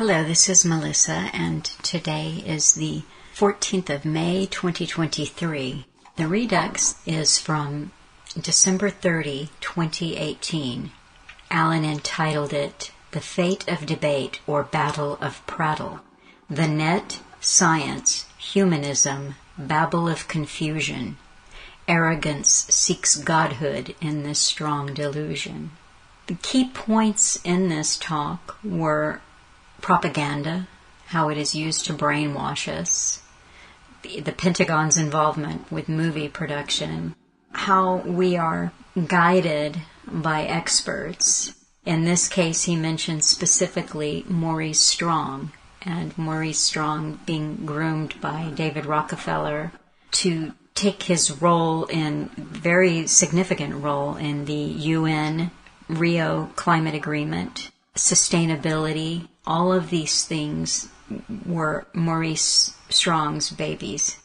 Hello, this is Melissa, and today is the 14th of May, 2023. The Redux is from December 30, 2018. Alan entitled it, The Fate of Debate or Battle of Prattle. The Net, Science, Humanism, Babble of Confusion. Arrogance seeks godhood in this strong delusion. The key points in this talk were propaganda, how it is used to brainwash us, the Pentagon's involvement with movie production, how we are guided by experts. In this case, he mentioned specifically Maurice Strong, and Maurice Strong being groomed by David Rockefeller to take his very significant role in the UN Rio Climate Agreement, sustainability. All of these things were Maurice Strong's babies.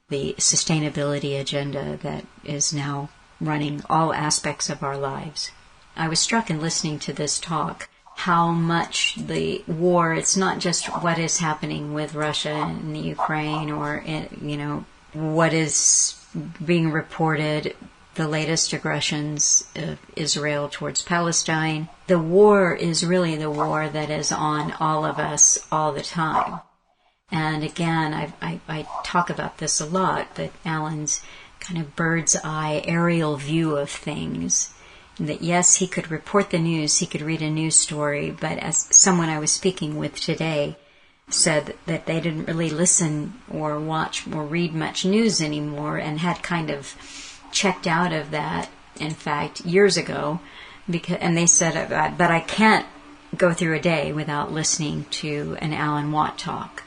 The sustainability agenda that is now running all aspects of our lives. I was struck in listening to this talk how much the war, it's not just what is happening with Russia and the Ukraine or, what is being reported, the latest aggressions of Israel towards Palestine. The war is really the war that is on all of us all the time. And again, I talk about this a lot, but Alan's kind of bird's eye aerial view of things. That yes, he could report the news, he could read a news story, but as someone I was speaking with today said that they didn't really listen or watch or read much news anymore and had kind of checked out of that, in fact, years ago, and they said, but I can't go through a day without listening to an Alan Watt talk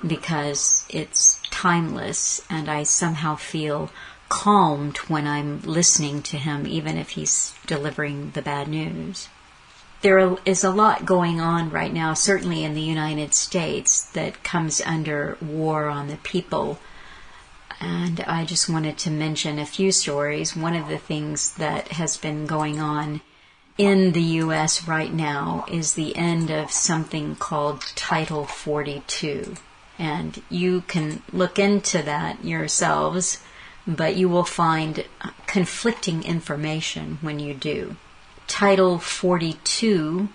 because it's timeless and I somehow feel calmed when I'm listening to him, even if he's delivering the bad news. There is a lot going on right now, certainly in the United States, that comes under war on the people. And I just wanted to mention a few stories. One of the things that has been going on in the U.S. right now is the end of something called Title 42. And you can look into that yourselves, but you will find conflicting information when you do. Title 42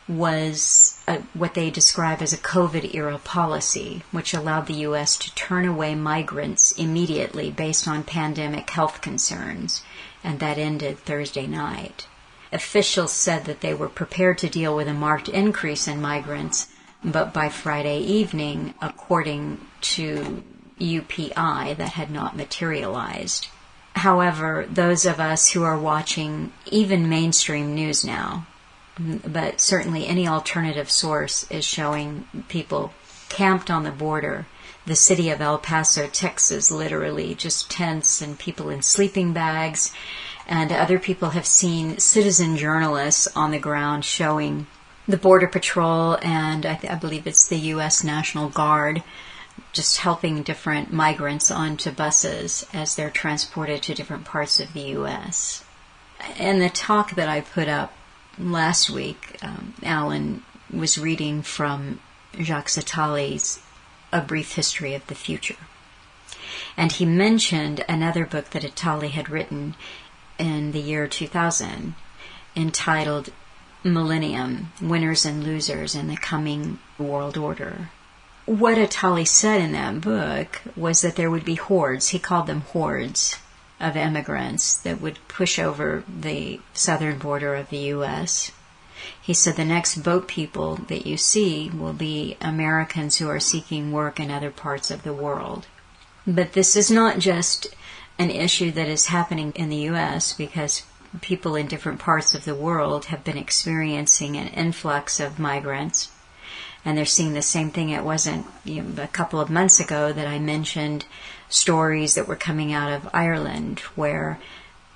was what they describe as a COVID-era policy, which allowed the U.S. to turn away migrants immediately based on pandemic health concerns, and that ended Thursday night. Officials said that they were prepared to deal with a marked increase in migrants, but by Friday evening, according to UPI, that had not materialized. However, those of us who are watching even mainstream news now, but certainly any alternative source is showing people camped on the border. The city of El Paso, Texas, literally just tents and people in sleeping bags. And other people have seen citizen journalists on the ground showing the Border Patrol and I believe it's the U.S. National Guard just helping different migrants onto buses as they're transported to different parts of the U.S. In the talk that I put up last week, Alan was reading from Jacques Attali's A Brief History of the Future. And he mentioned another book that Attali had written in the year 2000 entitled Millennium, Winners and Losers in the Coming World Order. What Attali said in that book was that there would be hordes, he called them hordes, of immigrants that would push over the southern border of the U.S. He said the next boat people that you see will be Americans who are seeking work in other parts of the world. But this is not just an issue that is happening in the U.S. because people in different parts of the world have been experiencing an influx of migrants. And they're seeing the same thing. It wasn't a couple of months ago that I mentioned stories that were coming out of Ireland where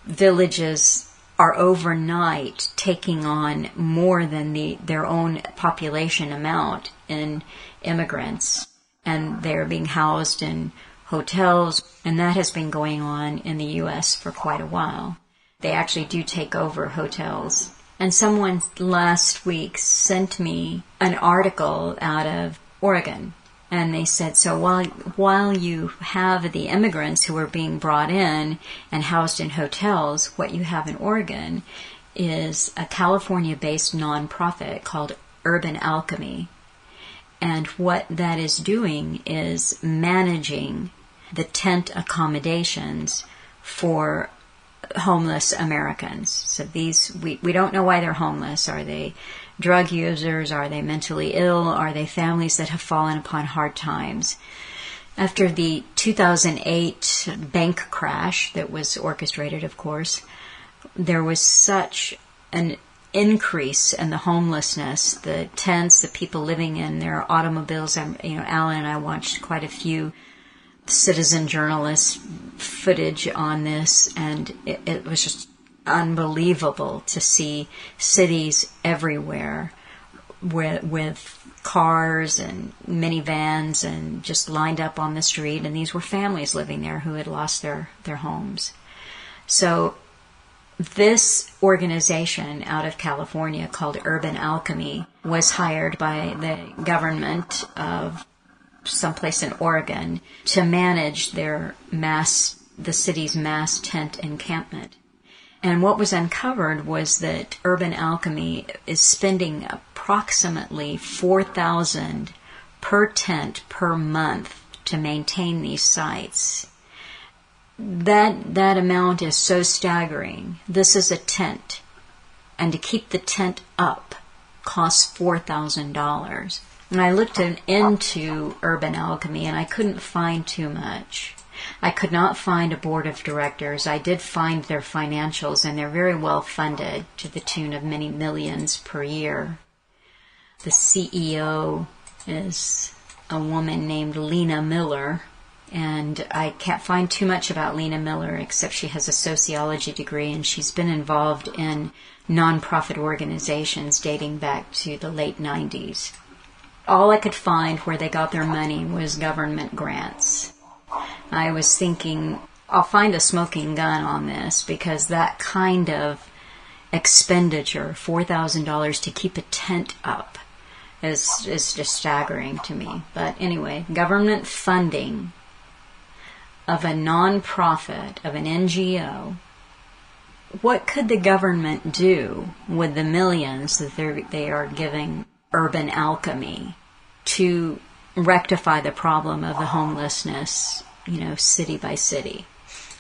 villages are overnight taking on more than their own population amount in immigrants. And they're being housed in hotels. And that has been going on in the U.S. for quite a while. They actually do take over hotels And someone last week sent me an article out of Oregon. And they said, so while you have the immigrants who are being brought in and housed in hotels, what you have in Oregon is a California-based nonprofit called Urban Alchemy. And what that is doing is managing the tent accommodations for homeless Americans. So these, we don't know why they're homeless. Are they drug users? Are they mentally ill? Are they families that have fallen upon hard times? After the 2008 bank crash that was orchestrated, of course, there was such an increase in the homelessness, the tents, the people living in their automobiles. Alan and I watched quite a few citizen journalist footage on this, and it was just unbelievable to see cities everywhere with cars and minivans and just lined up on the street, and these were families living there who had lost their homes. So this organization out of California called Urban Alchemy was hired by the government of someplace in Oregon to manage the city's mass tent encampment. And what was uncovered was that Urban Alchemy is spending approximately $4,000 per tent per month to maintain these sites. That amount is so staggering. This is a tent, and to keep the tent up costs $4,000. And I looked into Urban Alchemy, and I couldn't find too much. I could not find a board of directors. I did find their financials, and they're very well funded to the tune of many millions per year. The CEO is a woman named Lena Miller, and I can't find too much about Lena Miller except she has a sociology degree, and she's been involved in nonprofit organizations dating back to the late 90s. All I could find where they got their money was government grants. I was thinking, I'll find a smoking gun on this, because that kind of expenditure, $4,000 to keep a tent up, is just staggering to me. But anyway, government funding of a nonprofit, of an NGO, what could the government do with the millions that they are giving Urban Alchemy to rectify the problem of the homelessness, city by city?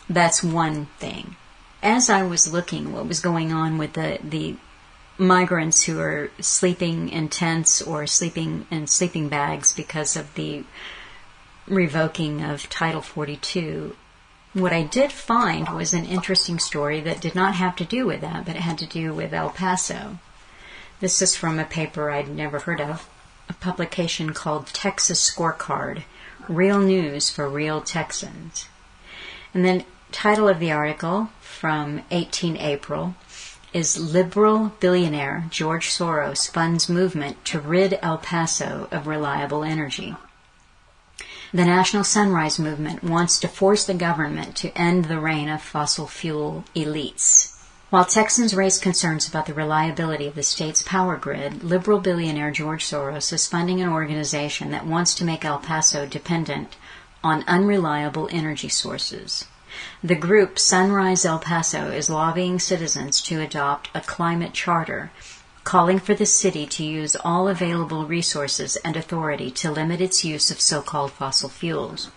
That's one thing. As I was looking what was going on with the migrants who are sleeping in tents or sleeping in sleeping bags because of the revoking of Title 42, what I did find was an interesting story that did not have to do with that, but it had to do with El Paso. This is from a paper I'd never heard of, a publication called Texas Scorecard, Real News for Real Texans. And the title of the article from 18 April is Liberal Billionaire George Soros Funds Movement to Rid El Paso of Reliable Energy. The National Sunrise Movement wants to force the government to end the reign of fossil fuel elites. While Texans raise concerns about the reliability of the state's power grid, liberal billionaire George Soros is funding an organization that wants to make El Paso dependent on unreliable energy sources. The group Sunrise El Paso is lobbying citizens to adopt a climate charter, calling for the city to use all available resources and authority to limit its use of so-called fossil fuels.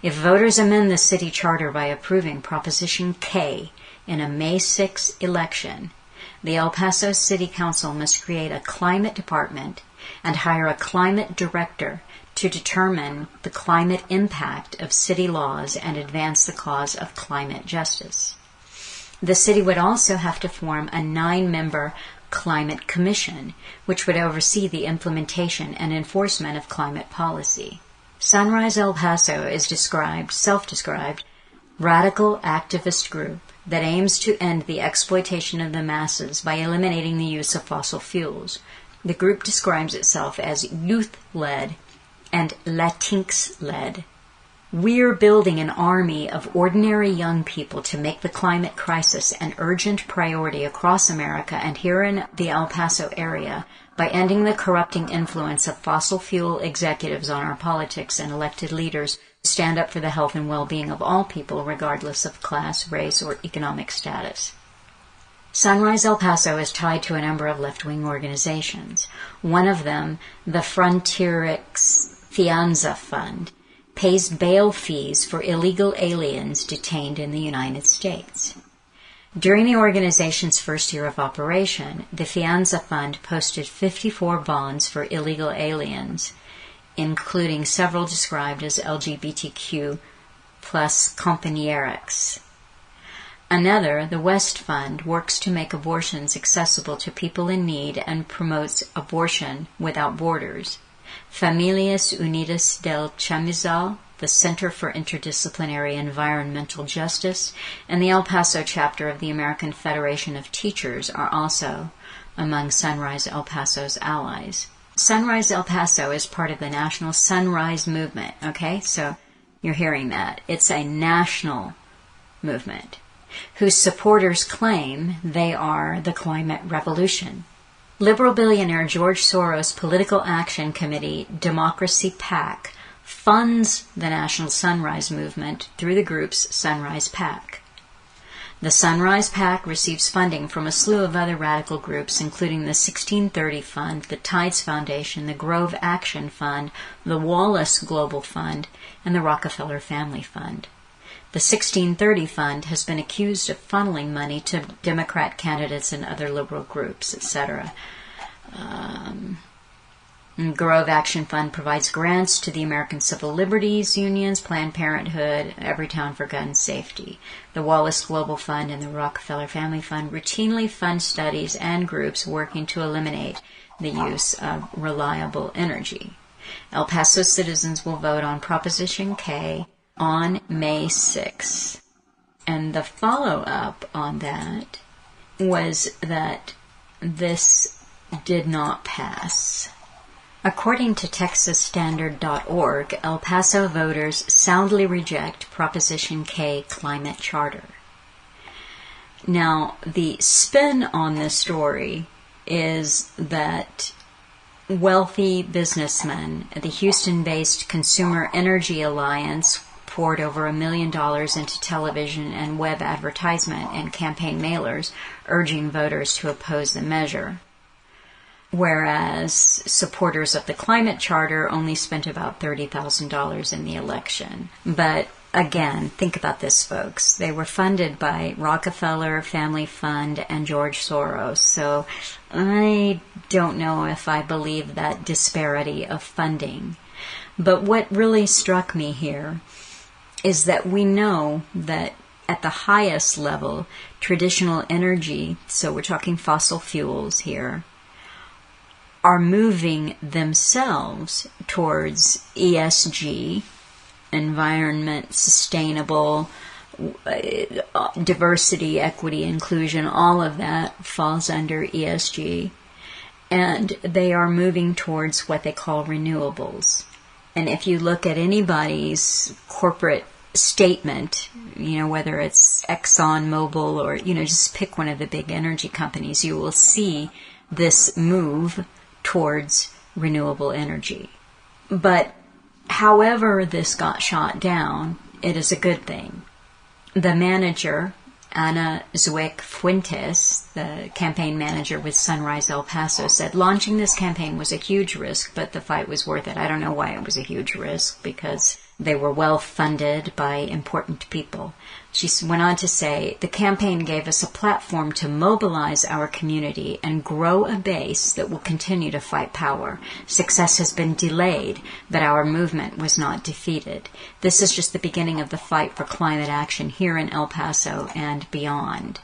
If voters amend the city charter by approving Proposition K in a May 6 election, the El Paso City Council must create a climate department and hire a climate director to determine the climate impact of city laws and advance the cause of climate justice. The city would also have to form a 9-member Climate Commission, which would oversee the implementation and enforcement of climate policy. Sunrise El Paso is self-described, radical activist group that aims to end the exploitation of the masses by eliminating the use of fossil fuels. The group describes itself as youth-led and Latinx-led. We're building an army of ordinary young people to make the climate crisis an urgent priority across America and here in the El Paso area by ending the corrupting influence of fossil fuel executives on our politics and elected leaders who stand up for the health and well-being of all people regardless of class, race, or economic status. Sunrise El Paso is tied to a number of left-wing organizations. One of them, the Frontierix Fianza Fund, pays bail fees for illegal aliens detained in the United States. During the organization's first year of operation, the Fianza Fund posted 54 bonds for illegal aliens, including several described as LGBTQ plus compañeros. Another, the West Fund, works to make abortions accessible to people in need and promotes abortion without borders. Familias Unidas del Chamizal, the Center for Interdisciplinary Environmental Justice, and the El Paso chapter of the American Federation of Teachers are also among Sunrise El Paso's allies. Sunrise El Paso is part of the National Sunrise Movement, okay? So you're hearing that. It's a national movement whose supporters claim they are the climate revolution. Liberal billionaire George Soros' Political Action Committee, Democracy PAC, funds the National Sunrise Movement through the group's Sunrise PAC. The Sunrise PAC receives funding from a slew of other radical groups, including the 1630 Fund, the Tides Foundation, the Grove Action Fund, the Wallace Global Fund, and the Rockefeller Family Fund. The 1630 Fund has been accused of funneling money to Democrat candidates and other liberal groups, etc. Grove Action Fund provides grants to the American Civil Liberties Unions, Planned Parenthood, Everytown for Gun Safety. The Wallace Global Fund and the Rockefeller Family Fund routinely fund studies and groups working to eliminate the use of reliable energy. El Paso citizens will vote on Proposition K on May 6th. And the follow-up on that was that this did not pass. According to TexasStandard.org, El Paso voters soundly reject Proposition K climate charter. Now, the spin on this story is that wealthy businessmen at the Houston-based Consumer Energy Alliance poured over $1 million into television and web advertisement and campaign mailers urging voters to oppose the measure, whereas supporters of the climate charter only spent about $30,000 in the election. But again, think about this, folks. They were funded by Rockefeller Family Fund and George Soros, so I don't know if I believe that disparity of funding. But what really struck me here is that we know that at the highest level, traditional energy, so we're talking fossil fuels here, are moving themselves towards ESG, environment, sustainable, diversity, equity, inclusion, all of that falls under ESG. And they are moving towards what they call renewables. And if you look at anybody's corporate statement, whether it's Exxon Mobil or, just pick one of the big energy companies, you will see this move towards renewable energy. But however this got shot down, it is a good thing. The manager, Ana Zuek Fuentes, the campaign manager with Sunrise El Paso, said launching this campaign was a huge risk, but the fight was worth it. I don't know why it was a huge risk, because they were well funded by important people. She went on to say, the campaign gave us a platform to mobilize our community and grow a base that will continue to fight power. Success has been delayed, but our movement was not defeated. This is just the beginning of the fight for climate action here in El Paso and beyond.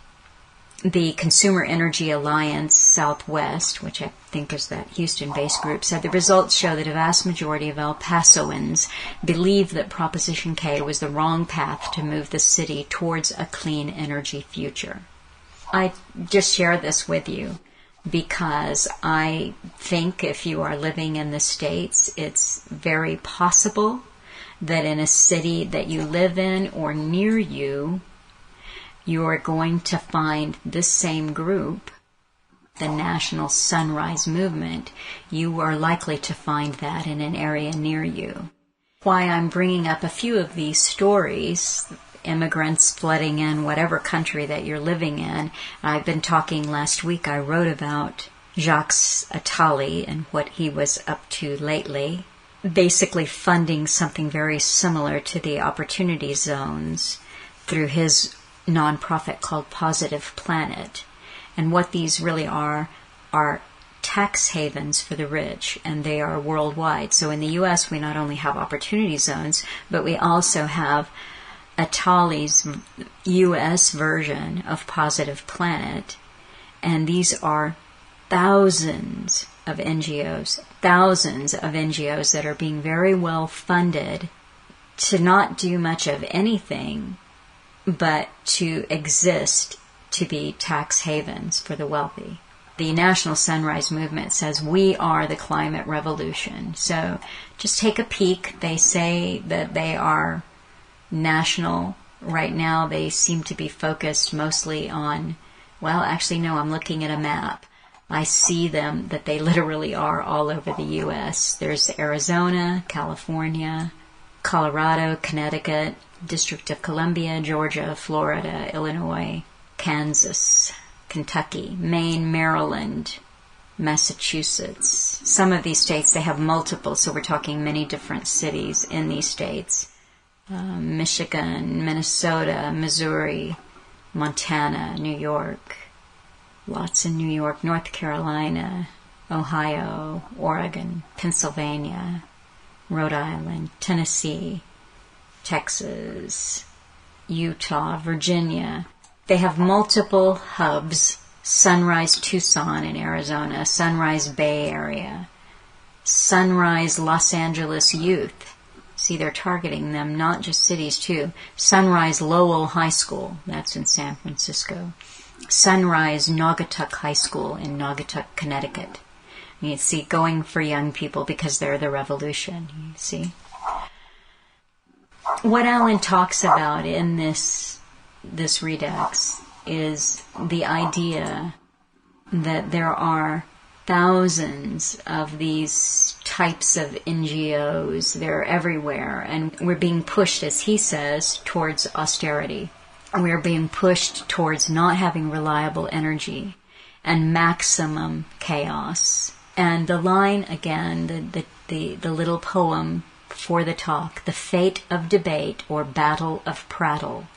The Consumer Energy Alliance Southwest, which I think is that Houston-based group, said the results show that a vast majority of El Pasoans believe that Proposition K was the wrong path to move the city towards a clean energy future. I just share this with you because I think if you are living in the States, it's very possible that in a city that you live in or near you, you are going to find this same group, the National Sunrise Movement. You are likely to find that in an area near you. Why I'm bringing up a few of these stories, immigrants flooding in whatever country that you're living in. I've been talking last week, I wrote about Jacques Attali and what he was up to lately, basically funding something very similar to the opportunity zones through his nonprofit called Positive Planet. And what these really are tax havens for the rich, and they are worldwide. So in the U.S., we not only have opportunity zones, but we also have Attali's U.S. version of Positive Planet, and these are thousands of NGOs that are being very well funded to not do much of anything, but to exist, to be tax havens for the wealthy. The National Sunrise Movement says we are the climate revolution. So just take a peek. They say that they are national. Right now they seem to be focused mostly on, well, actually no, I'm looking at a map. I see them that they literally are all over the U.S. There's Arizona, California, Colorado, Connecticut, District of Columbia, Georgia, Florida, Illinois, Kansas, Kentucky, Maine, Maryland, Massachusetts. Some of these states, they have multiple, so we're talking many different cities in these states. Michigan, Minnesota, Missouri, Montana, New York, lots in New York, North Carolina, Ohio, Oregon, Pennsylvania, Rhode Island, Tennessee, Texas, Utah, Virginia. They have multiple hubs: Sunrise Tucson in Arizona, Sunrise Bay Area, Sunrise Los Angeles Youth. See, they're targeting them, not just cities too. Sunrise Lowell High School, that's in San Francisco. Sunrise Naugatuck High School in Naugatuck, Connecticut. You see, going for young people because they're the revolution, you see. What Alan talks about in this redux is the idea that there are thousands of these types of NGOs. They're everywhere, and we're being pushed, as he says, towards austerity. We're being pushed towards not having reliable energy and maximum chaos. And the line, again, the little poem for the talk, the fate of debate or battle of prattle.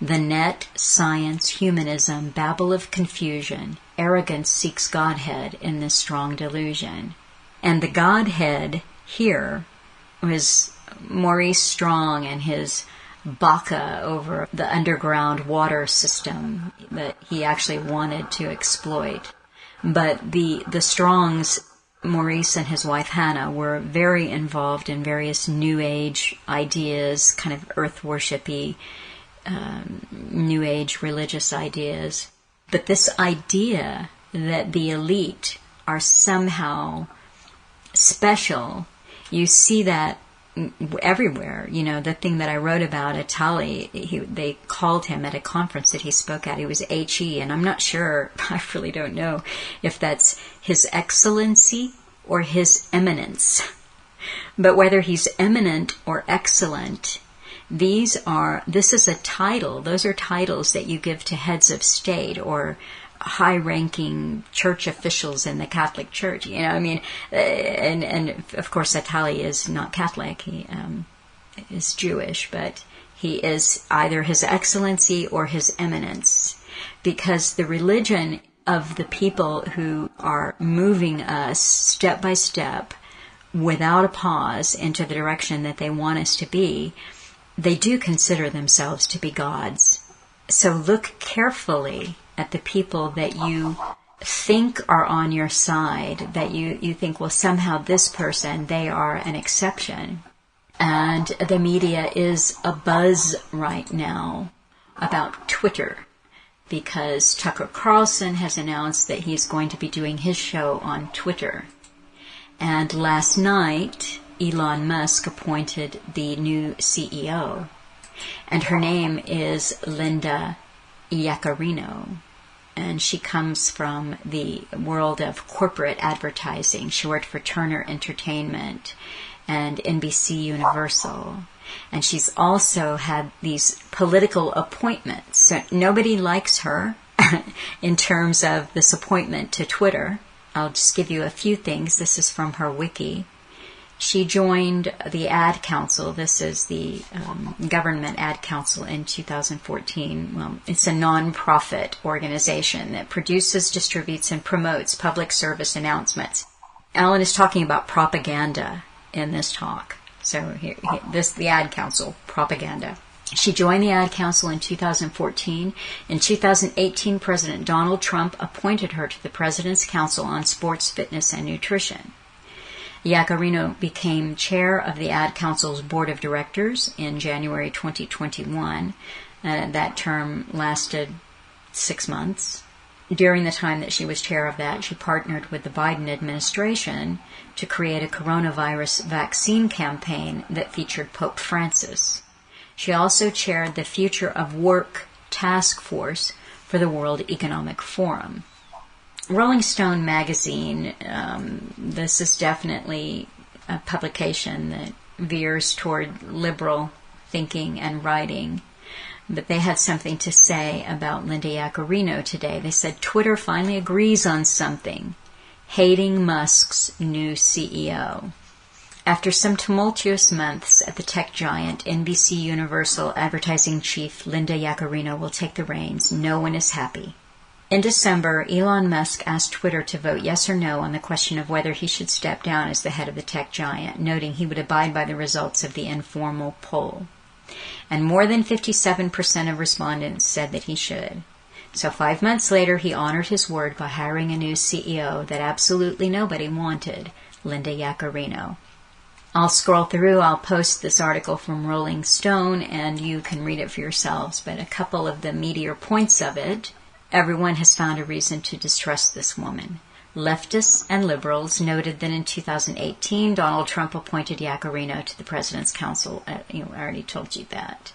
The net, science, humanism, babble of confusion, arrogance seeks Godhead in this strong delusion. And the Godhead here was Maurice Strong and his baka over the underground water system that he actually wanted to exploit. But the Strongs, Maurice and his wife Hannah, were very involved in various New Age ideas, kind of earth worshipy, New Age religious ideas. But this idea that the elite are somehow special, you see that everywhere. You know, the thing that I wrote about Attali, they called him at a conference that he spoke at, he was HE, and I'm not sure, I really don't know if that's His Excellency or His Eminence. But whether he's eminent or excellent, this is a title. Those are titles that you give to heads of state or high-ranking church officials in the Catholic Church. You know, I mean, and of course Attali is not Catholic. He is Jewish, but he is either His Excellency or His Eminence, because the religion of the people who are moving us step by step, without a pause, into the direction that they want us to be, they do consider themselves to be gods. So look carefully at the people that you think are on your side, that you think, well, somehow this person, they are an exception. And the media is abuzz right now about Twitter, because Tucker Carlson has announced that he's going to be doing his show on Twitter. And last night, Elon Musk appointed the new CEO. And her name is Linda Yaccarino. And she comes from the world of corporate advertising. She worked for Turner Entertainment and NBC Universal. And she's also had these political appointments. So nobody likes her in terms of this appointment to Twitter. I'll just give you a few things. This is from her wiki. She joined the Ad Council. This is the government Ad Council in 2014. Well, it's a non-profit organization that produces, distributes, and promotes public service announcements. Alan is talking about propaganda in this talk. So the Ad Council, propaganda. She joined the Ad Council in 2014. In 2018, President Donald Trump appointed her to the President's Council on Sports, Fitness, and Nutrition. Yaccarino became chair of the Ad Council's Board of Directors in January 2021. That term lasted 6 months. During the time that she was chair of that, she partnered with the Biden administration to create a coronavirus vaccine campaign that featured Pope Francis. She also chaired the Future of Work Task Force for the World Economic Forum. Rolling Stone magazine, this is definitely a publication that veers toward liberal thinking and writing. But they had something to say about Linda Yaccarino today. They said Twitter finally agrees on something, hating Musk's new CEO. After some tumultuous months at the tech giant, NBC Universal advertising chief Linda Yaccarino will take the reins. No one is happy. In December, Elon Musk asked Twitter to vote yes or no on the question of whether he should step down as the head of the tech giant, noting he would abide by the results of the informal poll. And more than 57% of respondents said that he should. So 5 months later, he honored his word by hiring a new CEO that absolutely nobody wanted, Linda Yaccarino. I'll scroll through, I'll post this article from Rolling Stone, and you can read it for yourselves, but a couple of the meatier points of it. Everyone has found a reason to distrust this woman. Leftists and liberals noted that in 2018, Donald Trump appointed Yaccarino to the President's Council. I already told you that.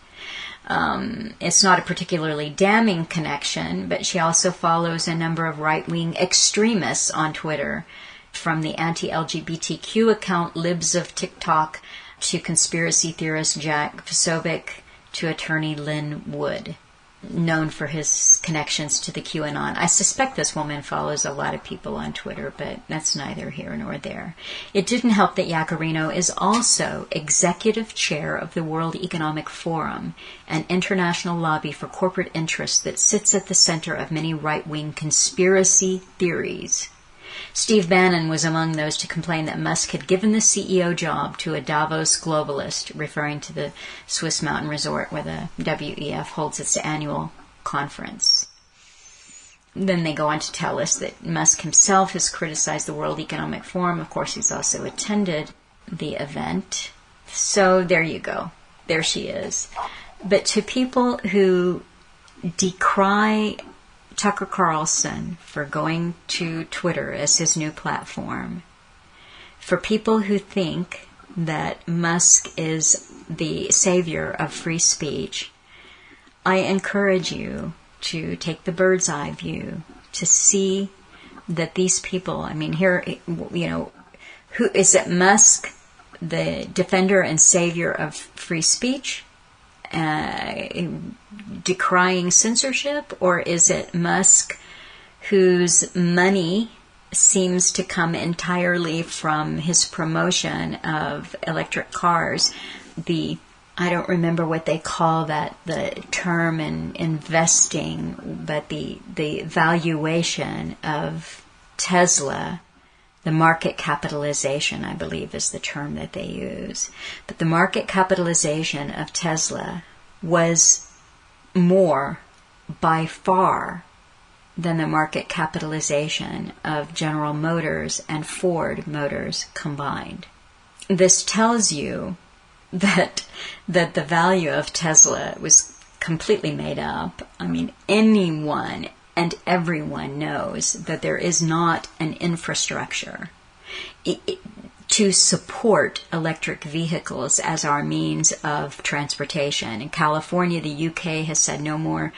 It's not a particularly damning connection, but she also follows a number of right-wing extremists on Twitter, from the anti-LGBTQ account Libs of TikTok to conspiracy theorist Jack Posobiec to attorney Lynn Wood, known for his connections to the QAnon. I suspect this woman follows a lot of people on Twitter, but that's neither here nor there. It didn't help that Yaccarino is also executive chair of the World Economic Forum, an international lobby for corporate interests that sits at the center of many right-wing conspiracy theories. Steve Bannon was among those to complain that Musk had given the CEO job to a Davos globalist, referring to the Swiss mountain resort where the WEF holds its annual conference. Then they go on to tell us that Musk himself has criticized the World Economic Forum. Of course, he's also attended the event. So there you go. There she is. But to people who decry Tucker Carlson for going to Twitter as his new platform, for people who think that Musk is the savior of free speech, I encourage you to take the bird's eye view, to see that these people, here, who is it? Musk, the defender and savior of free speech, decrying censorship, or is it Musk, whose money seems to come entirely from his promotion of electric cars? I don't remember what they call that, the term in investing, but the valuation of Tesla, the market capitalization, I believe, is the term that they use. But the market capitalization of Tesla was more, by far, than the market capitalization of General Motors and Ford Motors combined. This tells you that the value of Tesla was completely made up. Anyone and everyone knows that there is not an infrastructure. to support electric vehicles as our means of transportation. In California, the UK has said no more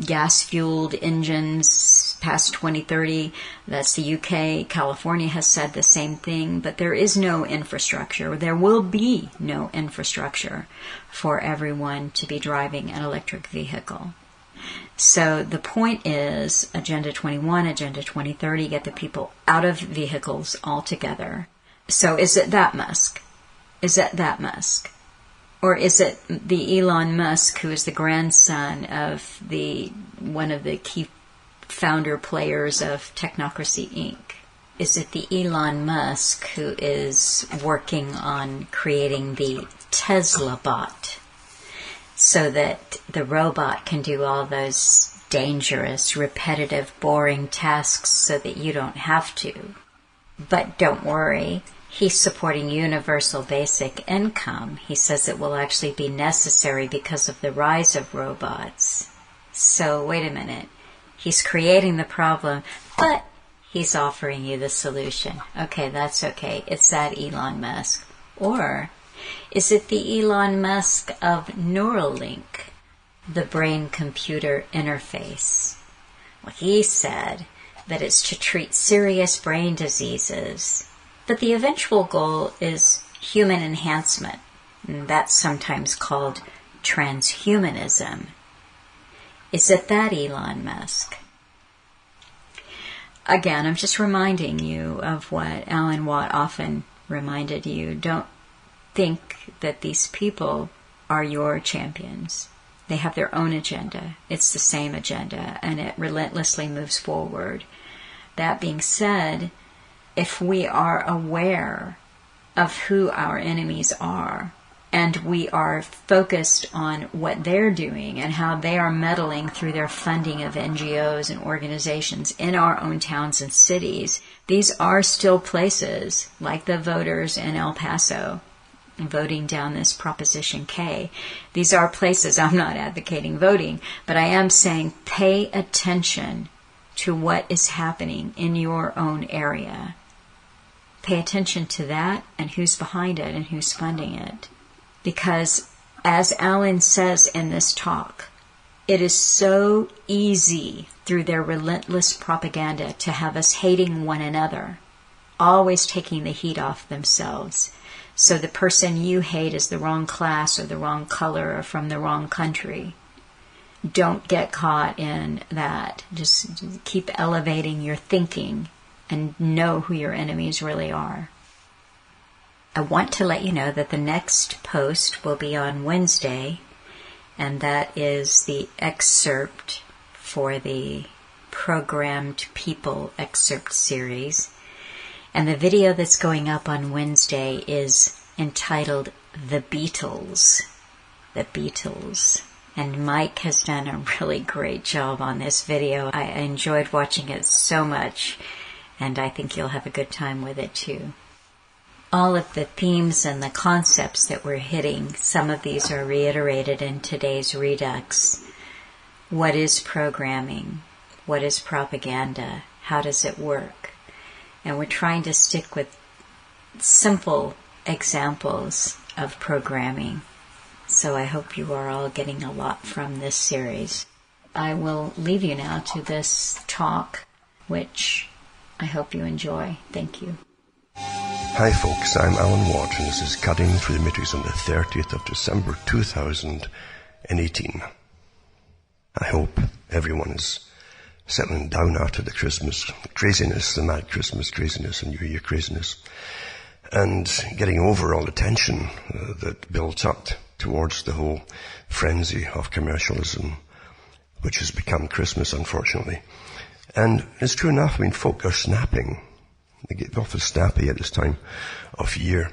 gas-fueled engines past 2030. That's the UK. California has said the same thing, but there is no infrastructure. There will be no infrastructure for everyone to be driving an electric vehicle. So the point is, Agenda 21, Agenda 2030, get the people out of vehicles altogether. So is it that Musk? Is it that Musk? Or is it the Elon Musk, who is the grandson of one of the key founder players of Technocracy Inc.? Is it the Elon Musk who is working on creating the Tesla bot so that the robot can do all those dangerous, repetitive, boring tasks so that you don't have to? But don't worry, he's supporting universal basic income. He says it will actually be necessary because of the rise of robots. So wait a minute. He's creating the problem, but he's offering you the solution. Okay, that's okay. It's that Elon Musk. Or is it the Elon Musk of Neuralink, the brain-computer interface? Well, he said that it's to treat serious brain diseases, but the eventual goal is human enhancement. And that's sometimes called transhumanism. Is it that Elon Musk? Again, I'm just reminding you of what Alan Watt often reminded you. Don't think that these people are your champions. They have their own agenda. It's the same agenda, and it relentlessly moves forward. That being said, if we are aware of who our enemies are, and we are focused on what they're doing and how they are meddling through their funding of NGOs and organizations in our own towns and cities, these are still places, like the voters in El Paso, voting down this Proposition K. These are places, I'm not advocating voting, but I am saying pay attention to what is happening in your own area. Pay attention to that and who's behind it and who's funding it. Because, as Alan says in this talk, it is so easy through their relentless propaganda to have us hating one another, always taking the heat off themselves. So the person you hate is the wrong class or the wrong color or from the wrong country. Don't get caught in that. Just keep elevating your thinking and know who your enemies really are. I want to let you know that the next post will be on Wednesday, and that is the excerpt for the Programmed People excerpt series. And the video that's going up on Wednesday is entitled The Beatles. The Beatles. And Mike has done a really great job on this video. I enjoyed watching it so much, and I think you'll have a good time with it too. All of the themes and the concepts that we're hitting, some of these are reiterated in today's Redux. What is programming? What is propaganda? How does it work? And we're trying to stick with simple examples of programming. So I hope you are all getting a lot from this series. I will leave you now to this talk, which I hope you enjoy. Thank you. Hi folks, I'm Alan Watt, and this is Cutting Through the Matrix on the 30th of December 2018. I hope everyone is settling down after the Christmas craziness, the mad Christmas craziness and New Year craziness, and getting over all the tension that built up towards the whole frenzy of commercialism, which has become Christmas, unfortunately. And it's true enough, I mean, folk are snapping. They get awful snappy at this time of year.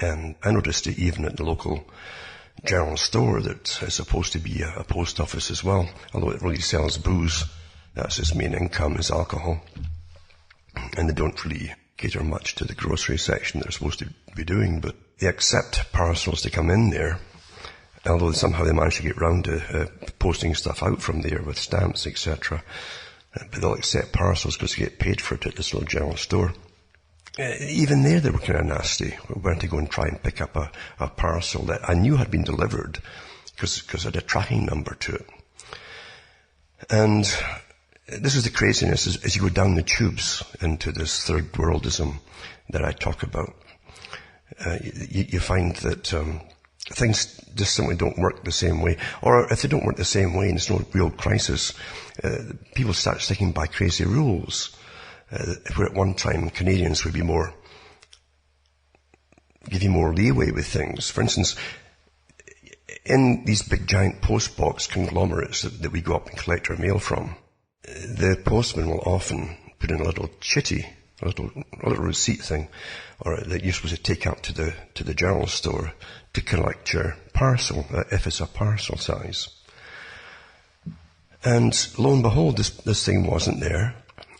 And I noticed it even at the local general store that is supposed to be a post office as well, although it really sells booze. That's its main income, is alcohol. And they don't really cater much to the grocery section they're supposed to be doing, but they accept parcels to come in there, although somehow they manage to get round to posting stuff out from there with stamps, etc. But they'll accept parcels because they get paid for it at this little general store. even there they were kind of nasty. We went to go and try and pick up a parcel that I knew had been delivered because I had a tracking number to it. And this is the craziness as you go down the tubes into this third worldism that I talk about. You find that things just simply don't work the same way. Or if they don't work the same way and there's no real crisis, people start sticking by crazy rules. Where at one time Canadians would be give you more leeway with things. For instance, in these big giant postbox conglomerates that we go up and collect our mail from, the postman will often put in a little chitty, a little receipt thing, or that you're supposed to take up to the general store to collect your parcel, if it's a parcel size. And lo and behold, this thing wasn't there.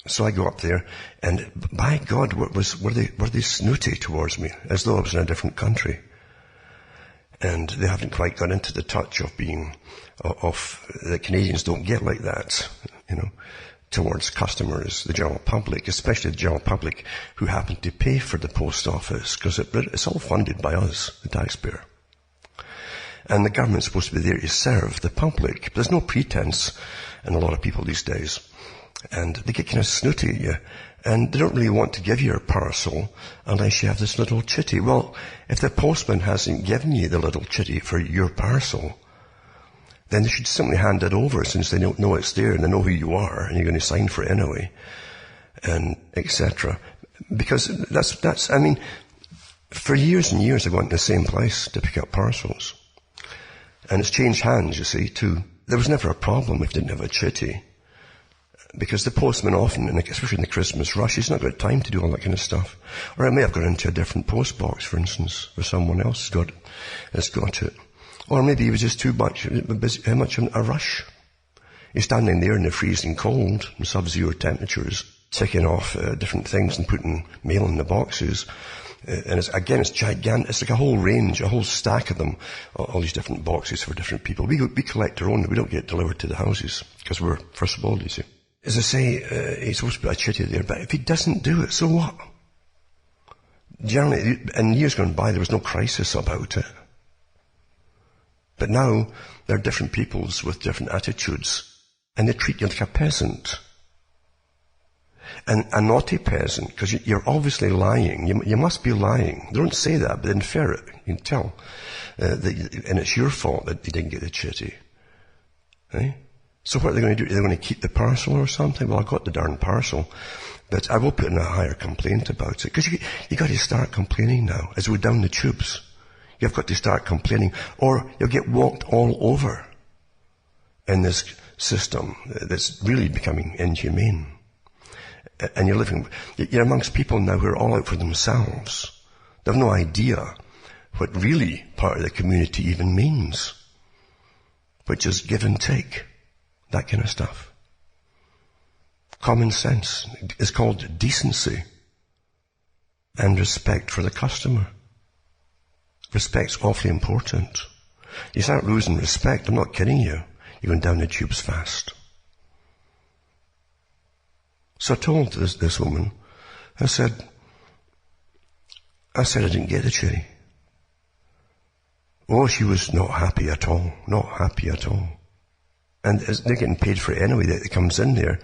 So I go up there, and by God, were they snooty towards me, as though I was in a different country. And they haven't quite got into the touch of the Canadians don't get like that, towards customers, the general public, especially the general public who happen to pay for the post office, because it's all funded by us, the taxpayer. And the government's supposed to be there to serve the public. But there's no pretense in a lot of people these days. And they get kind of snooty at you. And they don't really want to give you a parcel unless you have this little chitty. Well, if the postman hasn't given you the little chitty for your parcel, then they should simply hand it over since they don't know it's there and they know who you are and you're going to sign for it anyway, and etc. Because that's, for years and years I went to the same place to pick up parcels. And it's changed hands, you see, too. There was never a problem if you didn't have a chitty. Because the postman often, and especially in the Christmas rush, he's not got time to do all that kind of stuff. Or it may have gone into a different post box, for instance, where someone else has got it. Or maybe he was just too much in a rush. He's standing there in the freezing cold, in sub-zero temperatures, ticking off different things and putting mail in the boxes. And it's gigantic. It's like a whole range, a whole stack of them, all these different boxes for different people. We collect our own. We don't get delivered to the houses because we're first of all, you see. As I say, he's supposed to put a chitty there, but if he doesn't do it, so what? Generally, in years gone by, there was no crisis about it. But now, there are different peoples with different attitudes, and they treat you like a peasant. And a naughty peasant, because you're obviously lying. You must be lying. They don't say that, but infer it. You can tell. And it's your fault that they didn't get the chitty. Eh? So what are they going to do? Are they going to keep the parcel or something? Well, I got the darn parcel, but I will put in a higher complaint about it. Because you got to start complaining now, as we're down the tubes. You've got to start complaining, or you'll get walked all over in this system that's really becoming inhumane. And you're amongst people now who are all out for themselves. They have no idea what really part of the community even means, which is give and take. That kind of stuff. Common sense is called decency and respect for the customer. Respect's awfully important. You start losing respect, I'm not kidding you, you're going down the tubes fast. So I told this woman, I said I didn't get the chitty. Oh, she was not happy at all, not happy at all. And they're getting paid for it anyway. It comes in there,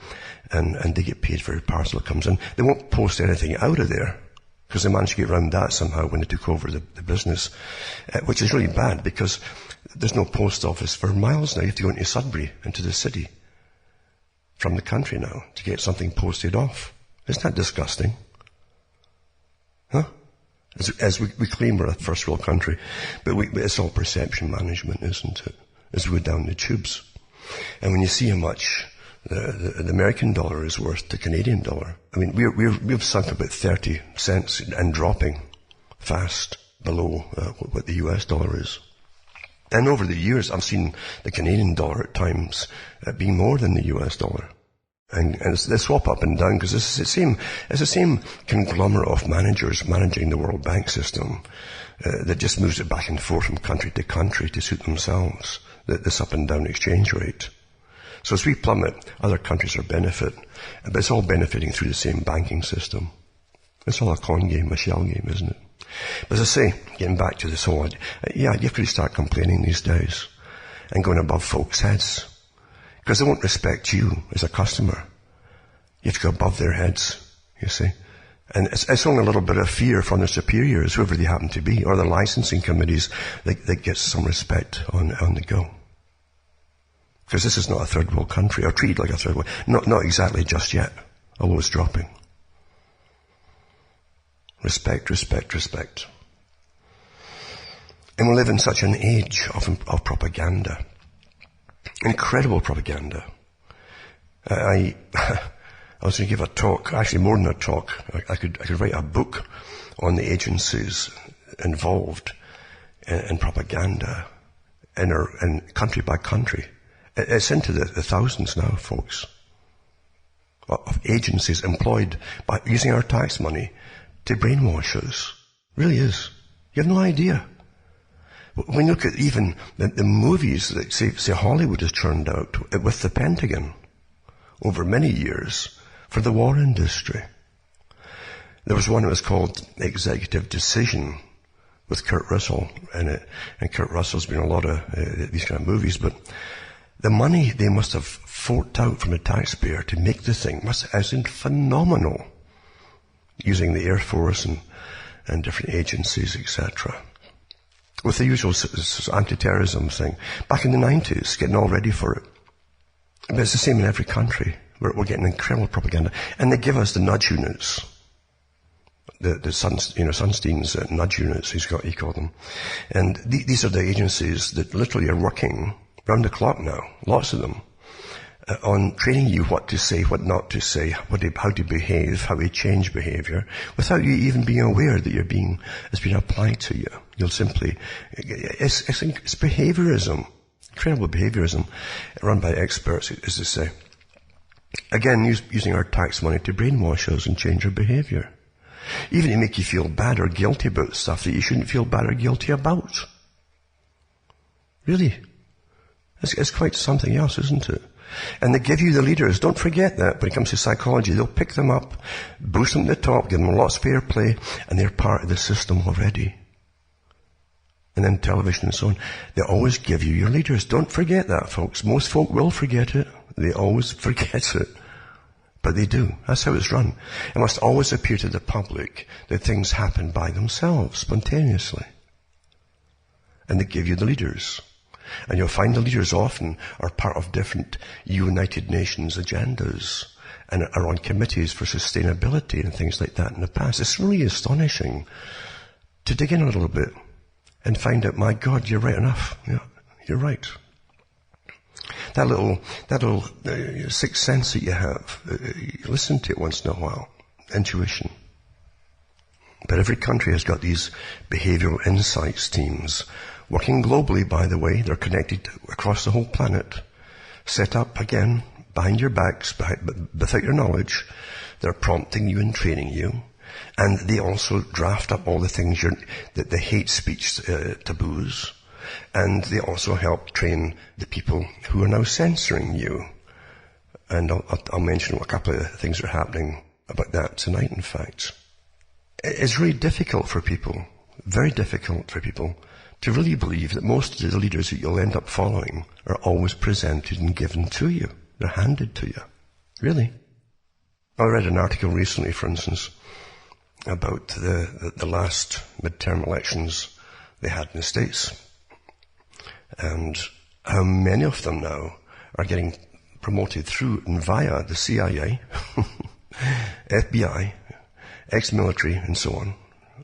and they get paid for every parcel that comes in. They won't post anything out of there, because they managed to get around that somehow when they took over the business, which is really bad, because there's no post office for miles now. You have to go into Sudbury, into the city, from the country now, to get something posted off. Isn't that disgusting? Huh? As we claim we're a first world country, but it's all perception management, isn't it? As we go down the tubes. And when you see how much the American dollar is worth to Canadian dollar, I mean, we've sunk about 30 cents and dropping fast below what the US dollar is. And over the years, I've seen the Canadian dollar at times being more than the US dollar. And they swap up and down because it's the same conglomerate of managers managing the World Bank system that just moves it back and forth from country to country to suit themselves. This up and down exchange rate. So as we plummet, other countries are benefit, but it's all benefiting through the same banking system. It's all a con game, a shell game, isn't it? But as I say, getting back to this whole idea, you have to start complaining these days and going above folks' heads. Because they won't respect you as a customer. You have to go above their heads, you see. And it's only a little bit of fear from their superiors, whoever they happen to be, or the licensing committees that gets some respect on the go. Because this is not a third world country, or treated like a third world. Not exactly just yet, although it's dropping. Respect, respect, respect. And we live in such an age of propaganda. Incredible propaganda. I was going to give a talk, actually more than a talk. I could write a book on the agencies involved in propaganda in country by country. It's into the thousands now, folks, of agencies employed by using our tax money to brainwash us. Really is. You have no idea. When you look at even the movies that say Hollywood has churned out with the Pentagon over many years for the war industry. There was one that was called Executive Decision with Kurt Russell in it. And Kurt Russell's been in a lot of these kind of movies, but the money they must have forked out from the taxpayer to make the thing has been phenomenal, using the Air Force and different agencies, etc. With the usual anti-terrorism thing. Back in the 90s, getting all ready for it. But it's the same in every country. We're getting incredible propaganda. And they give us the nudge units. Sunstein's nudge units, he called them. And these are the agencies that literally are working round the clock now, lots of them, on training you what to say, what not to say, how to behave, how to change behavior, without you even being aware that it's being applied to you. You'll simply, it's behaviorism, incredible behaviorism, run by experts, as they say. Again, using our tax money to brainwash us and change our behavior. Even to make you feel bad or guilty about stuff that you shouldn't feel bad or guilty about. Really. It's quite something else, isn't it? And they give you the leaders. Don't forget that when it comes to psychology. They'll pick them up, boost them to the top, give them lots of fair play, and they're part of the system already. And then television and so on. They always give you your leaders. Don't forget that, folks. Most folk will forget it. They always forget it. But they do. That's how it's run. It must always appear to the public that things happen by themselves, spontaneously. And they give you the leaders. And you'll find the leaders often are part of different United Nations agendas and are on committees for sustainability and things like that in the past. It's really astonishing to dig in a little bit and find out, my God, you're right enough. Yeah, you're right. That little sixth sense that you have, listen to it once in a while. Intuition. But every country has got these behavioral insights teams working globally, by the way. They're connected across the whole planet. Set up, again, behind your backs, without your knowledge. They're prompting you and training you. And they also draft up all the things the hate speech taboos. And they also help train the people who are now censoring you. And I'll mention a couple of things that are happening about that tonight, in fact. It's really difficult for people, very difficult for people, to really believe that most of the leaders that you'll end up following are always presented and given to you. They're handed to you. Really. I read an article recently, for instance, about the last midterm elections they had in the States. And how many of them now are getting promoted through and via the CIA, FBI, ex-military and so on,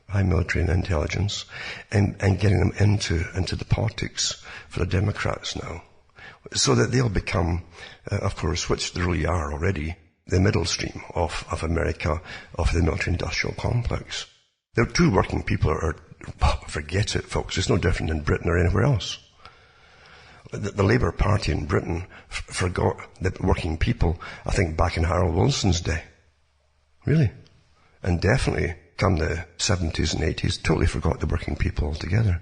high military and intelligence, and getting them into the politics for the Democrats now, so that they'll become, of course, which they really are already, the middle stream of America, of the military-industrial complex. The true working people forget it, folks. It's no different in Britain or anywhere else. The Labour Party in Britain forgot the working people, I think, back in Harold Wilson's day. Really. And definitely, come the 70s and 80s, totally forgot the working people altogether.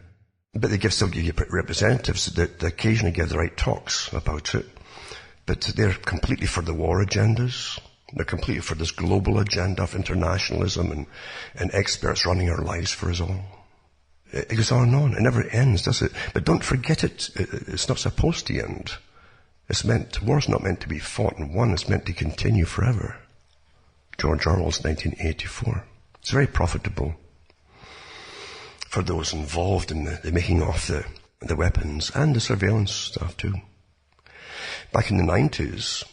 But they still give you representatives that occasionally give the right talks about it. But they're completely for the war agendas. They're completely for this global agenda of internationalism and experts running our lives for us all. It goes on and on. It never ends, does it? But don't forget it. It's not supposed to end. War's not meant to be fought and won. It's meant to continue forever. George Orwell's 1984. It's very profitable for those involved in the making of the weapons and the surveillance stuff too. Back in the 90s,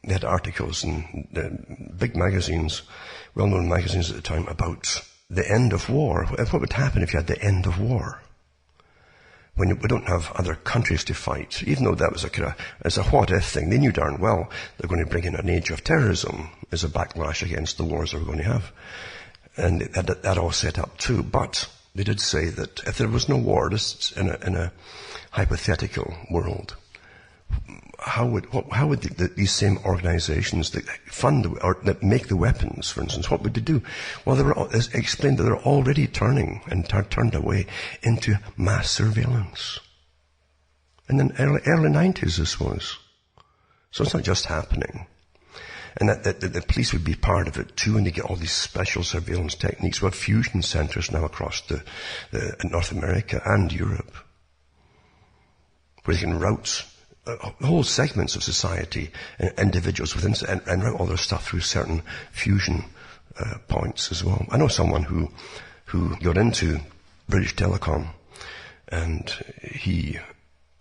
they had articles in big magazines, well-known magazines at the time, about the end of war. What would happen if you had the end of war? When we don't have other countries to fight, even though that was it's a what-if thing. They knew darn well they're going to bring in an age of terrorism as a backlash against the wars that we're going to have. And that all set up too. But they did say that if there was no war, just in a hypothetical world, how would these same organizations that fund or that make the weapons, for instance, what would they do? Well, it's explained that they're already turning and turned away into mass surveillance. And then early 90s this was. So it's not just happening. And that the police would be part of it too, and they get all these special surveillance techniques. We have fusion centers now across the North America and Europe, where they can route whole segments of society, individuals within, and route all their stuff through certain fusion points as well. I know someone who got into British Telecom, and he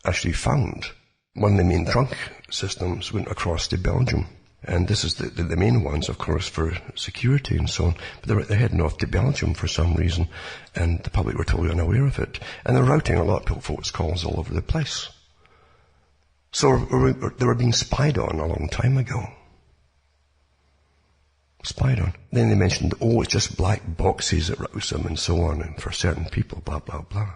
actually found one of the main trunk systems went across to Belgium. And this is the main ones, of course, for security and so on. But they're heading off to Belgium for some reason, and the public were totally unaware of it. And they're routing a lot of folks' calls all over the place. So they were being spied on a long time ago. Spied on. Then they mentioned, it's just black boxes that rouse them and so on, and for certain people, blah, blah, blah.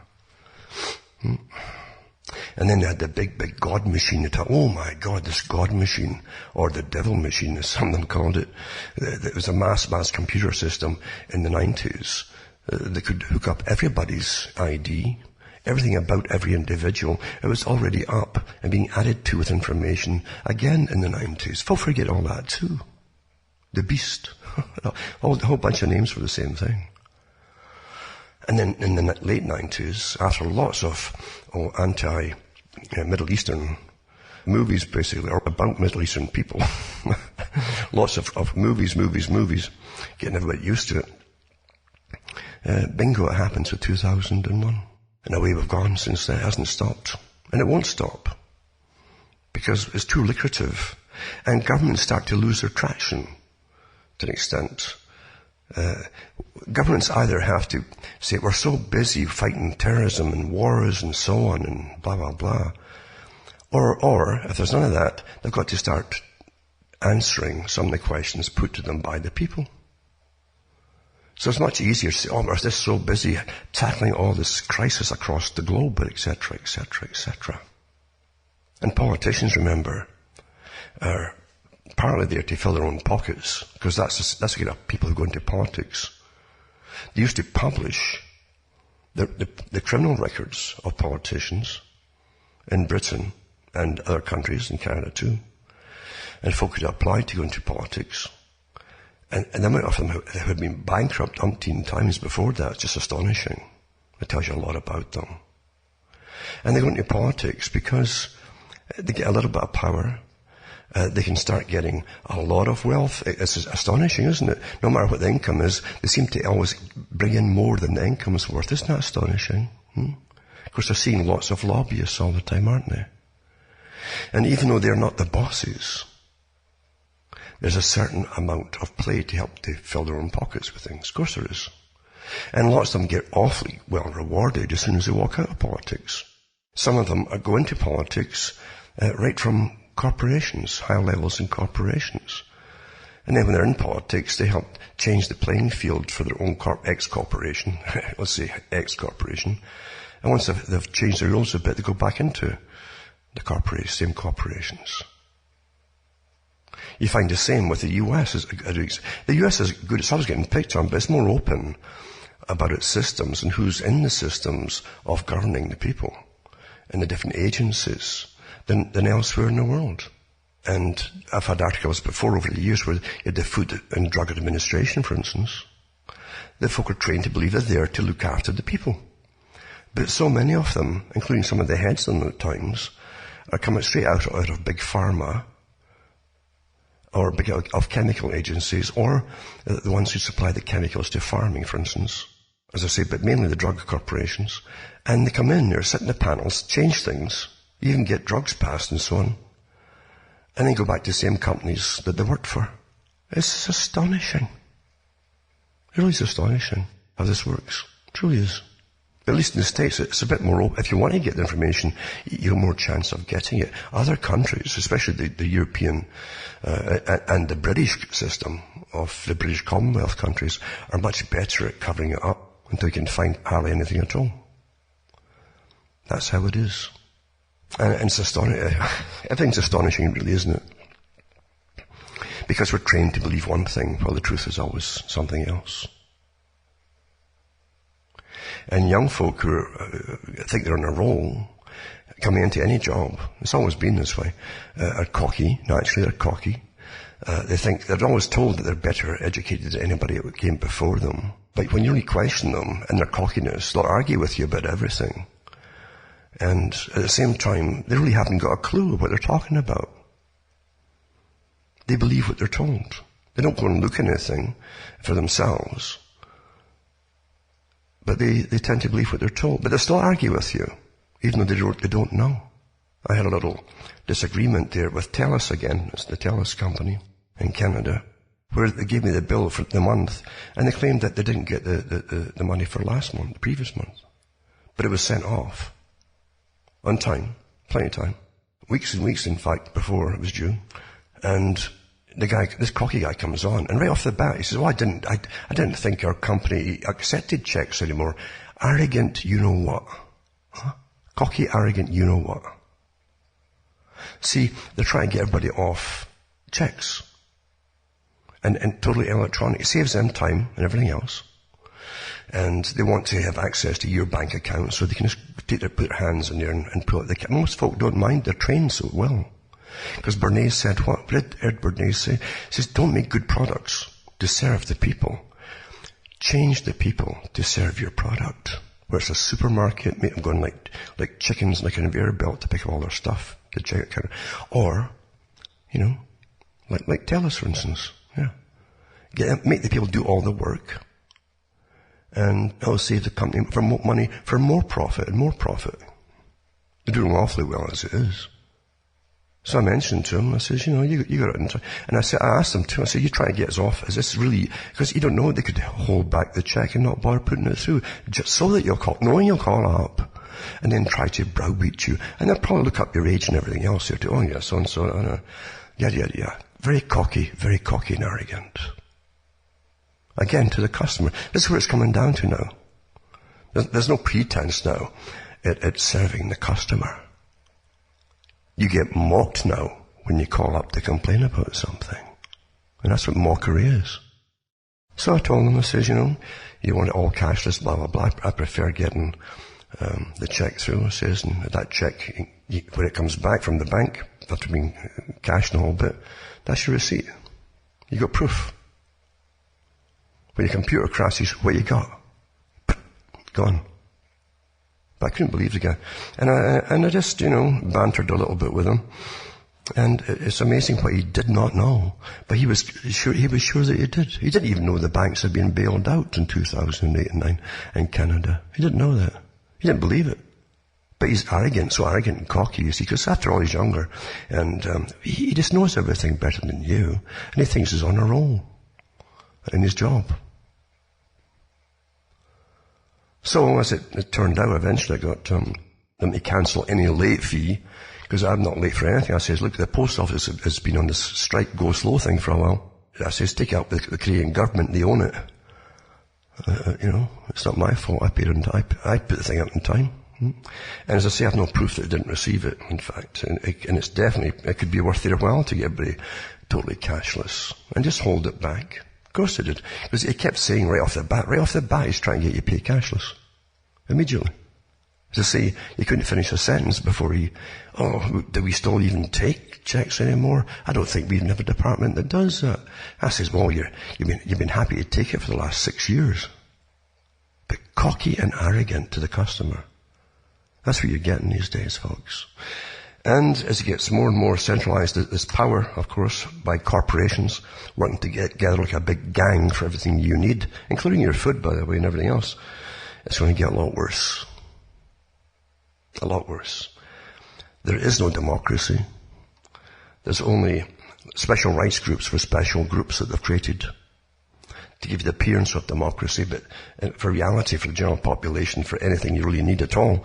And then they had the big God machine. They thought, oh my God, this God machine, or the devil machine, as some of them called it. It was a mass computer system in the 90s that could hook up everybody's ID, everything about every individual. It was already up and being added to with information again in the 90s. Folk forget all that too. The beast. A whole bunch of names for the same thing. And then in the late 90s, after lots of anti-Middle Eastern movies, basically, or about Middle Eastern people, lots of movies, getting everybody used to it, bingo, it happened to 2001. And away we've gone since then. It hasn't stopped. And it won't stop. Because it's too lucrative. And governments start to lose their traction to an extent. Governments either have to say, we're so busy fighting terrorism and wars and so on and blah, blah, blah. Or if there's none of that, they've got to start answering some of the questions put to them by the people. So it's much easier to say, we're just so busy tackling all this crisis across the globe, etc., etc., etc. And politicians, remember, are partly there to fill their own pockets, because that's the kind of people who go into politics. They used to publish the criminal records of politicians in Britain and other countries, in Canada too. And folk could apply to go into politics. And the amount of them who had been bankrupt umpteen times before that is just astonishing. It tells you a lot about them. And they go into politics because they get a little bit of power. They can start getting a lot of wealth. It's astonishing, isn't it? No matter what the income is, they seem to always bring in more than the income's worth. Isn't that astonishing? Of course, they're seeing lots of lobbyists all the time, aren't they? And even though they're not the bosses, there's a certain amount of play to help to fill their own pockets with things. Of course there is. And lots of them get awfully well rewarded as soon as they walk out of politics. Some of them go into politics right from corporations, higher levels in corporations. And then when they're in politics, they help change the playing field for their own ex-corporation. Let's say ex-corporation. And once they've changed the rules a bit, they go back into the same corporations. You find the same with the US. The US is good. It's always getting picked on, but it's more open about its systems and who's in the systems of governing the people and the different agencies than elsewhere in the world. And I've had articles before over the years where you had the Food and Drug Administration, for instance. The folk are trained to believe they're there to look after the people. But so many of them, including some of the heads of them at times, are coming straight out of big pharma, or of chemical agencies, or the ones who supply the chemicals to farming, for instance. As I say, but mainly the drug corporations. And they come in, they're sitting in the panels, change things, even get drugs passed and so on. And then go back to the same companies that they worked for. It's astonishing. It really is astonishing how this works. It truly is. At least in the States, it's a bit more open. If you want to get the information, you have more chance of getting it. Other countries, especially the European and the British system of the British Commonwealth countries, are much better at covering it up until you can find hardly anything at all. That's how it is. And it's astonishing. Everything's astonishing, really, isn't it? Because we're trained to believe one thing, while the truth is always something else. And young folk who think they're on a roll, coming into any job, it's always been this way, are cocky. Naturally, they're cocky. They think they're always told that they're better educated than anybody that came before them. But when you really question them and their cockiness, they'll argue with you about everything. And at the same time, they really haven't got a clue what they're talking about. They believe what they're told. They don't go and look at anything for themselves. But they tend to believe what they're told. But they still argue with you, even though they don't know. I had a little disagreement there with TELUS again. It's the TELUS company in Canada, where they gave me the bill for the month, and they claimed that they didn't get the money for last month, the previous month. But it was sent off. On time. Plenty of time. Weeks and weeks, in fact, before it was due. And this cocky guy comes on, and right off the bat, he says, I didn't think our company accepted checks anymore. Arrogant, you know what? Huh? Cocky, arrogant, you know what? See, they're trying to get everybody off checks. And totally electronic. It saves them time and everything else. And they want to have access to your bank account so they can just put their hands in there and pull out the cash. Most folk don't mind. They're trained so well. Because Bernays said what? What did Ed Bernays say? He says, don't make good products to serve the people. Change the people to serve your product. Where it's a supermarket, make them going like chickens like a conveyor belt to pick up all their stuff. To check it, or, like TELUS, for instance. Yeah. Make the people do all the work. And that'll save the company for more money, for more profit and more profit. They're doing awfully well as it is. So I mentioned to him, I says, you got it in time. And I asked him too, I said, you try to get us off. Is this really, because you don't know, they could hold back the check and not bother putting it through, just so that knowing you'll call up, and then try to browbeat you. And they'll probably look up your age and everything else. You'll do, oh yeah, so and so, yeah. Very cocky and arrogant. Again, to the customer. This is where it's coming down to now. There's no pretense now at serving the customer. You get mocked now when you call up to complain about something. And that's what mockery is. So I told them, I says, you want it all cashless, blah, blah, blah. I prefer getting the check through. I says, and that check, when it comes back from the bank, after being cashed and a whole bit, that's your receipt. You got proof. When your computer crashes, what you got? Gone. But I couldn't believe the guy. And I just, bantered a little bit with him. And it's amazing what he did not know. But he was sure that he did. He didn't even know the banks had been bailed out in 2008 and 9 in Canada. He didn't know that. He didn't believe it. But he's so arrogant and cocky, you see, because after all, he's younger. And he just knows everything better than you. And he thinks he's on a roll in his job. So as it turned out, eventually I got them to cancel any late fee, because I'm not late for anything. I says, look, the post office has been on this strike go slow thing for a while. I says, take it up with the Canadian government, they own it. It's not my fault. I paid it on time. I put the thing up in time. And as I say, I have no proof that they didn't receive it, in fact. And it's definitely, it could be worth their while to get everybody totally cashless and just hold it back. Of course they did. Because he kept saying right off the bat, he's trying to get you to pay cashless. Immediately. To say, you couldn't finish a sentence before do we still even take checks anymore? I don't think we even have a department that does that. I says, well, you've been happy to take it for the last 6 years. But cocky and arrogant to the customer. That's what you're getting these days, folks. And as it gets more and more centralized, this power, of course, by corporations working together like a big gang for everything you need, including your food, by the way, and everything else, it's going to get a lot worse. A lot worse. There is no democracy. There's only special rights groups for special groups that they've created to give you the appearance of democracy, but for reality, for the general population, for anything you really need at all,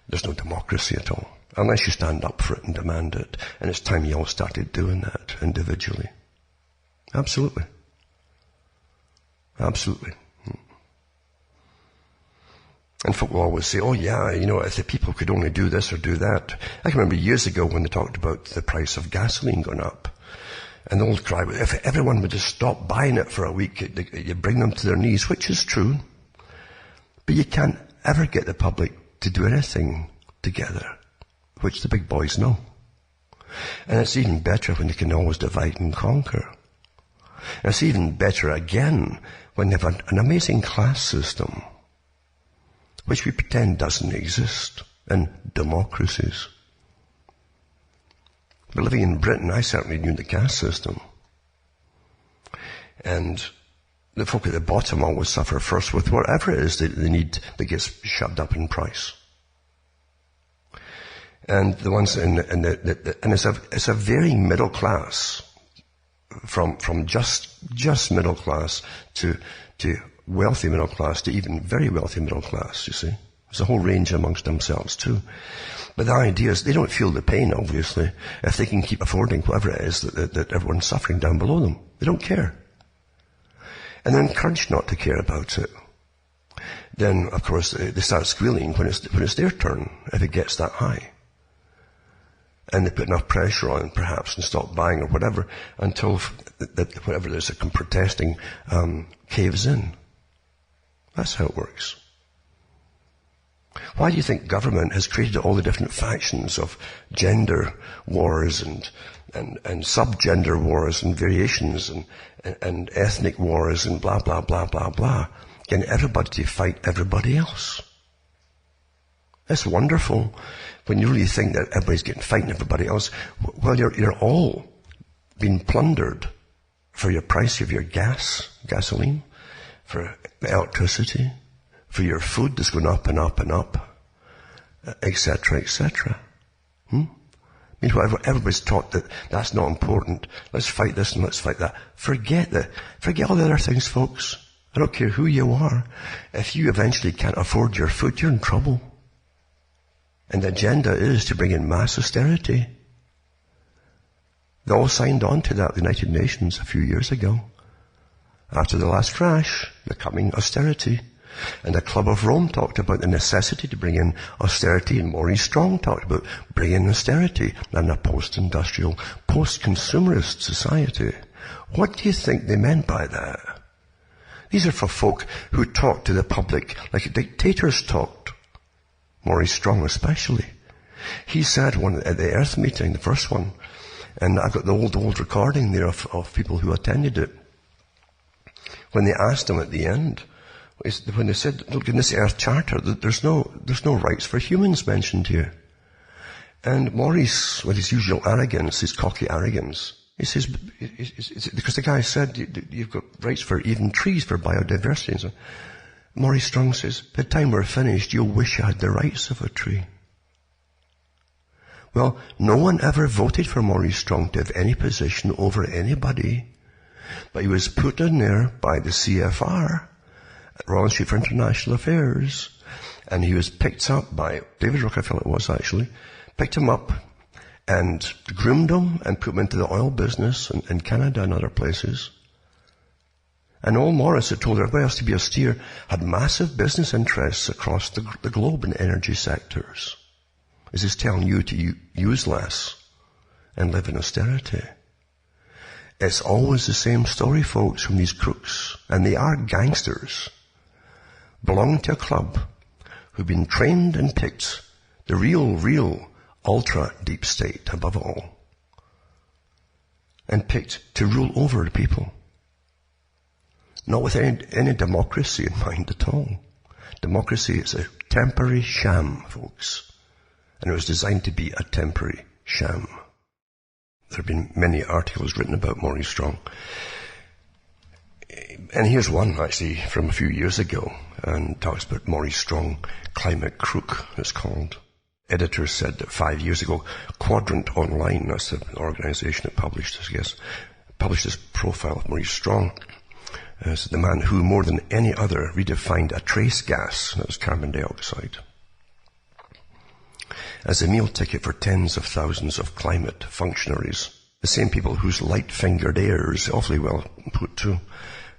there's no democracy at all. Unless you stand up for it and demand it. And it's time you all started doing that individually. Absolutely. Absolutely. And folk will always say, oh yeah, if the people could only do this or do that. I can remember years ago when they talked about the price of gasoline going up. And the old cry was, if everyone would just stop buying it for a week, you bring them to their knees, which is true. But you can't ever get the public to do anything together, which the big boys know. And it's even better when they can always divide and conquer. And it's even better again when they have an amazing class system, which we pretend doesn't exist in democracies. But living in Britain, I certainly knew the caste system. And the folk at the bottom always suffer first with whatever it is that they need that gets shoved up in price. And the ones and it's a varying middle class, from just middle class to wealthy middle class to even very wealthy middle class, you see. There's a whole range amongst themselves too. But the idea is they don't feel the pain, obviously, if they can keep affording whatever it is that everyone's suffering down below them. They don't care. And they're encouraged not to care about it. Then, of course, they start squealing when it's their turn, if it gets that high. And they put enough pressure on, perhaps, and stop buying or whatever, until whatever there's a protesting caves in. That's how it works. Why do you think government has created all the different factions of gender wars and subgender wars and variations and ethnic wars and blah, blah, blah, blah, blah, getting everybody to fight everybody else? It's wonderful when you really think that everybody's getting fighting everybody else. Well, you're all being plundered for your price of your gasoline, for electricity, for your food that's going up and up and up, etc., etc. Meanwhile, everybody's taught that that's not important. Let's fight this and let's fight that. Forget all the other things, folks. I don't care who you are. If you eventually can't afford your food, you're in trouble. And the agenda is to bring in mass austerity. They all signed on to that, the United Nations, a few years ago. After the last crash, the coming austerity. And the Club of Rome talked about the necessity to bring in austerity, and Maurice Strong talked about bringing austerity in a post-industrial, post-consumerist society. What do you think they meant by that? These are for folk who talk to the public like dictators talked. Maurice Strong especially. He said at the Earth meeting, the first one, and I've got the old recording there of people who attended it. When they asked him at the end, when they said, look, in this Earth Charter, there's no rights for humans mentioned here. And Maurice, with his usual arrogance, his cocky arrogance, he says, because the guy said, you've got rights for even trees, for biodiversity and so on. Maurice Strong says, by the time we're finished, you'll wish you had the rights of a tree. Well, no one ever voted for Maurice Strong to have any position over anybody, but he was put in there by the CFR, Royal Institute for International Affairs, and he was picked up by David Rockefeller, picked him up and groomed him and put him into the oil business in Canada and other places. And Noel Morris had told everybody else to be austere, had massive business interests across the globe in energy sectors. Is this telling you to use less and live in austerity? It's always the same story, folks, from these crooks, and they are gangsters, belonging to a club who've been trained and picked, the real, ultra deep state above all, and picked to rule over the people. Not with any democracy in mind at all. Democracy is a temporary sham, folks. And it was designed to be a temporary sham. There have been many articles written about Maurice Strong. And here's one, actually, from a few years ago, and talks about Maurice Strong, Climate Crook, it's called. Editor said that 5 years ago, Quadrant Online, that's the organization that published this, I guess, published this profile of Maurice Strong. As the man who, more than any other, redefined a trace gas, that was carbon dioxide, as a meal ticket for tens of thousands of climate functionaries. The same people whose light-fingered heirs, awfully well put too,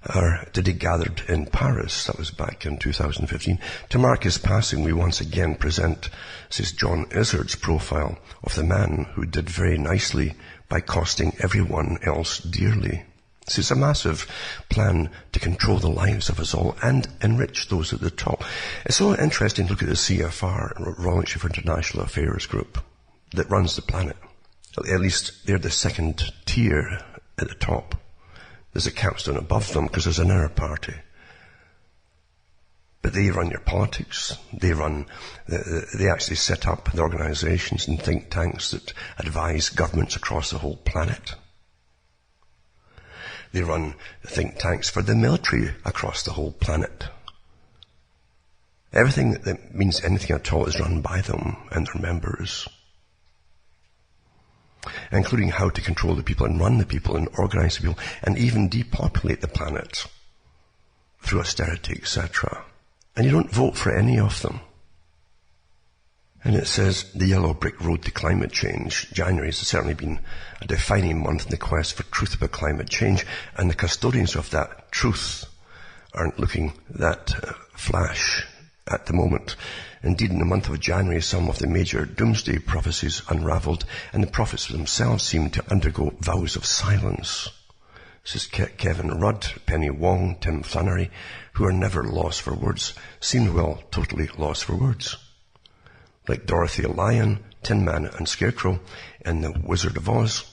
are today gathered in Paris, that was back in 2015. To mark his passing, we once again present, says John Izzard's profile of the man who did very nicely by costing everyone else dearly. So it's a massive plan to control the lives of us all and enrich those at the top. It's so interesting to look at the CFR, Royal Institute for International Affairs group, that runs the planet. At least they're the second tier at the top. There's a capstone above them because there's an inner party. But they run your politics. They actually set up the organizations and think tanks that advise governments across the whole planet. They run think tanks for the military across the whole planet. Everything that means anything at all is run by them and their members, including how to control the people and run the people and organize the people and even depopulate the planet through austerity, etc. And you don't vote for any of them. And it says, the yellow brick road to climate change. January has certainly been a defining month in the quest for truth about climate change, and the custodians of that truth aren't looking that flash at the moment. Indeed, in the month of January, some of the major doomsday prophecies unravelled, and the prophets themselves seemed to undergo vows of silence. This is Kevin Rudd, Penny Wong, Tim Flannery, who are never lost for words, seemed well totally lost for words. Like Dorothy Lion, Tin Man and Scarecrow in The Wizard of Oz,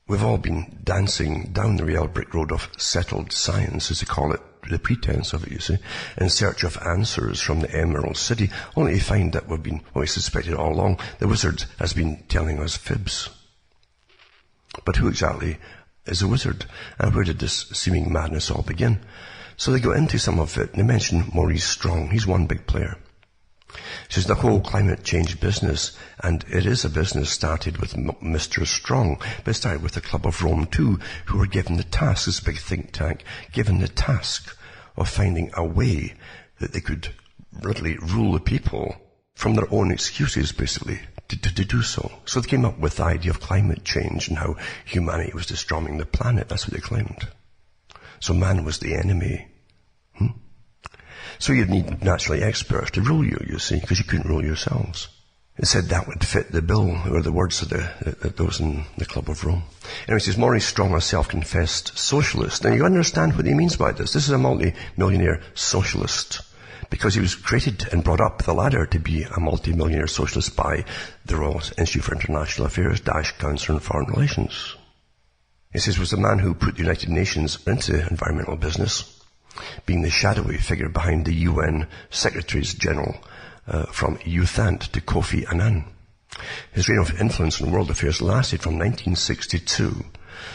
we've all been dancing down the real brick road of settled science, as they call it, the pretense of it, you see, in search of answers from the Emerald City, only to find that we've been, well, we suspected all along, the wizard has been telling us fibs. But who exactly is a wizard? And where did this seeming madness all begin? So they go into some of it, and they mention Maurice Strong. He's one big player. She says the whole climate change business, and it is a business, started with Mr. Strong, but it started with the Club of Rome too, who were given the task, this big think tank, given the task of finding a way that they could literally rule the people from their own excuses, basically, to do so. So they came up with the idea of climate change and how humanity was destroying the planet. That's what they claimed. So man was the enemy. So you'd need naturally experts to rule you, you see, because you couldn't rule yourselves. It said that would fit the bill, or the words of those in the Club of Rome. Anyway, it says Maurice Strong, a self-confessed socialist. Now you understand what he means by this. This is a multi-millionaire socialist, because he was created and brought up the ladder to be a multi-millionaire socialist by the Royal Institute for International Affairs, Council on Foreign Relations. He says was the man who put the United Nations into environmental business, being the shadowy figure behind the UN Secretaries General, from Euthanasia to Kofi Annan. His reign of influence in world affairs lasted from 1962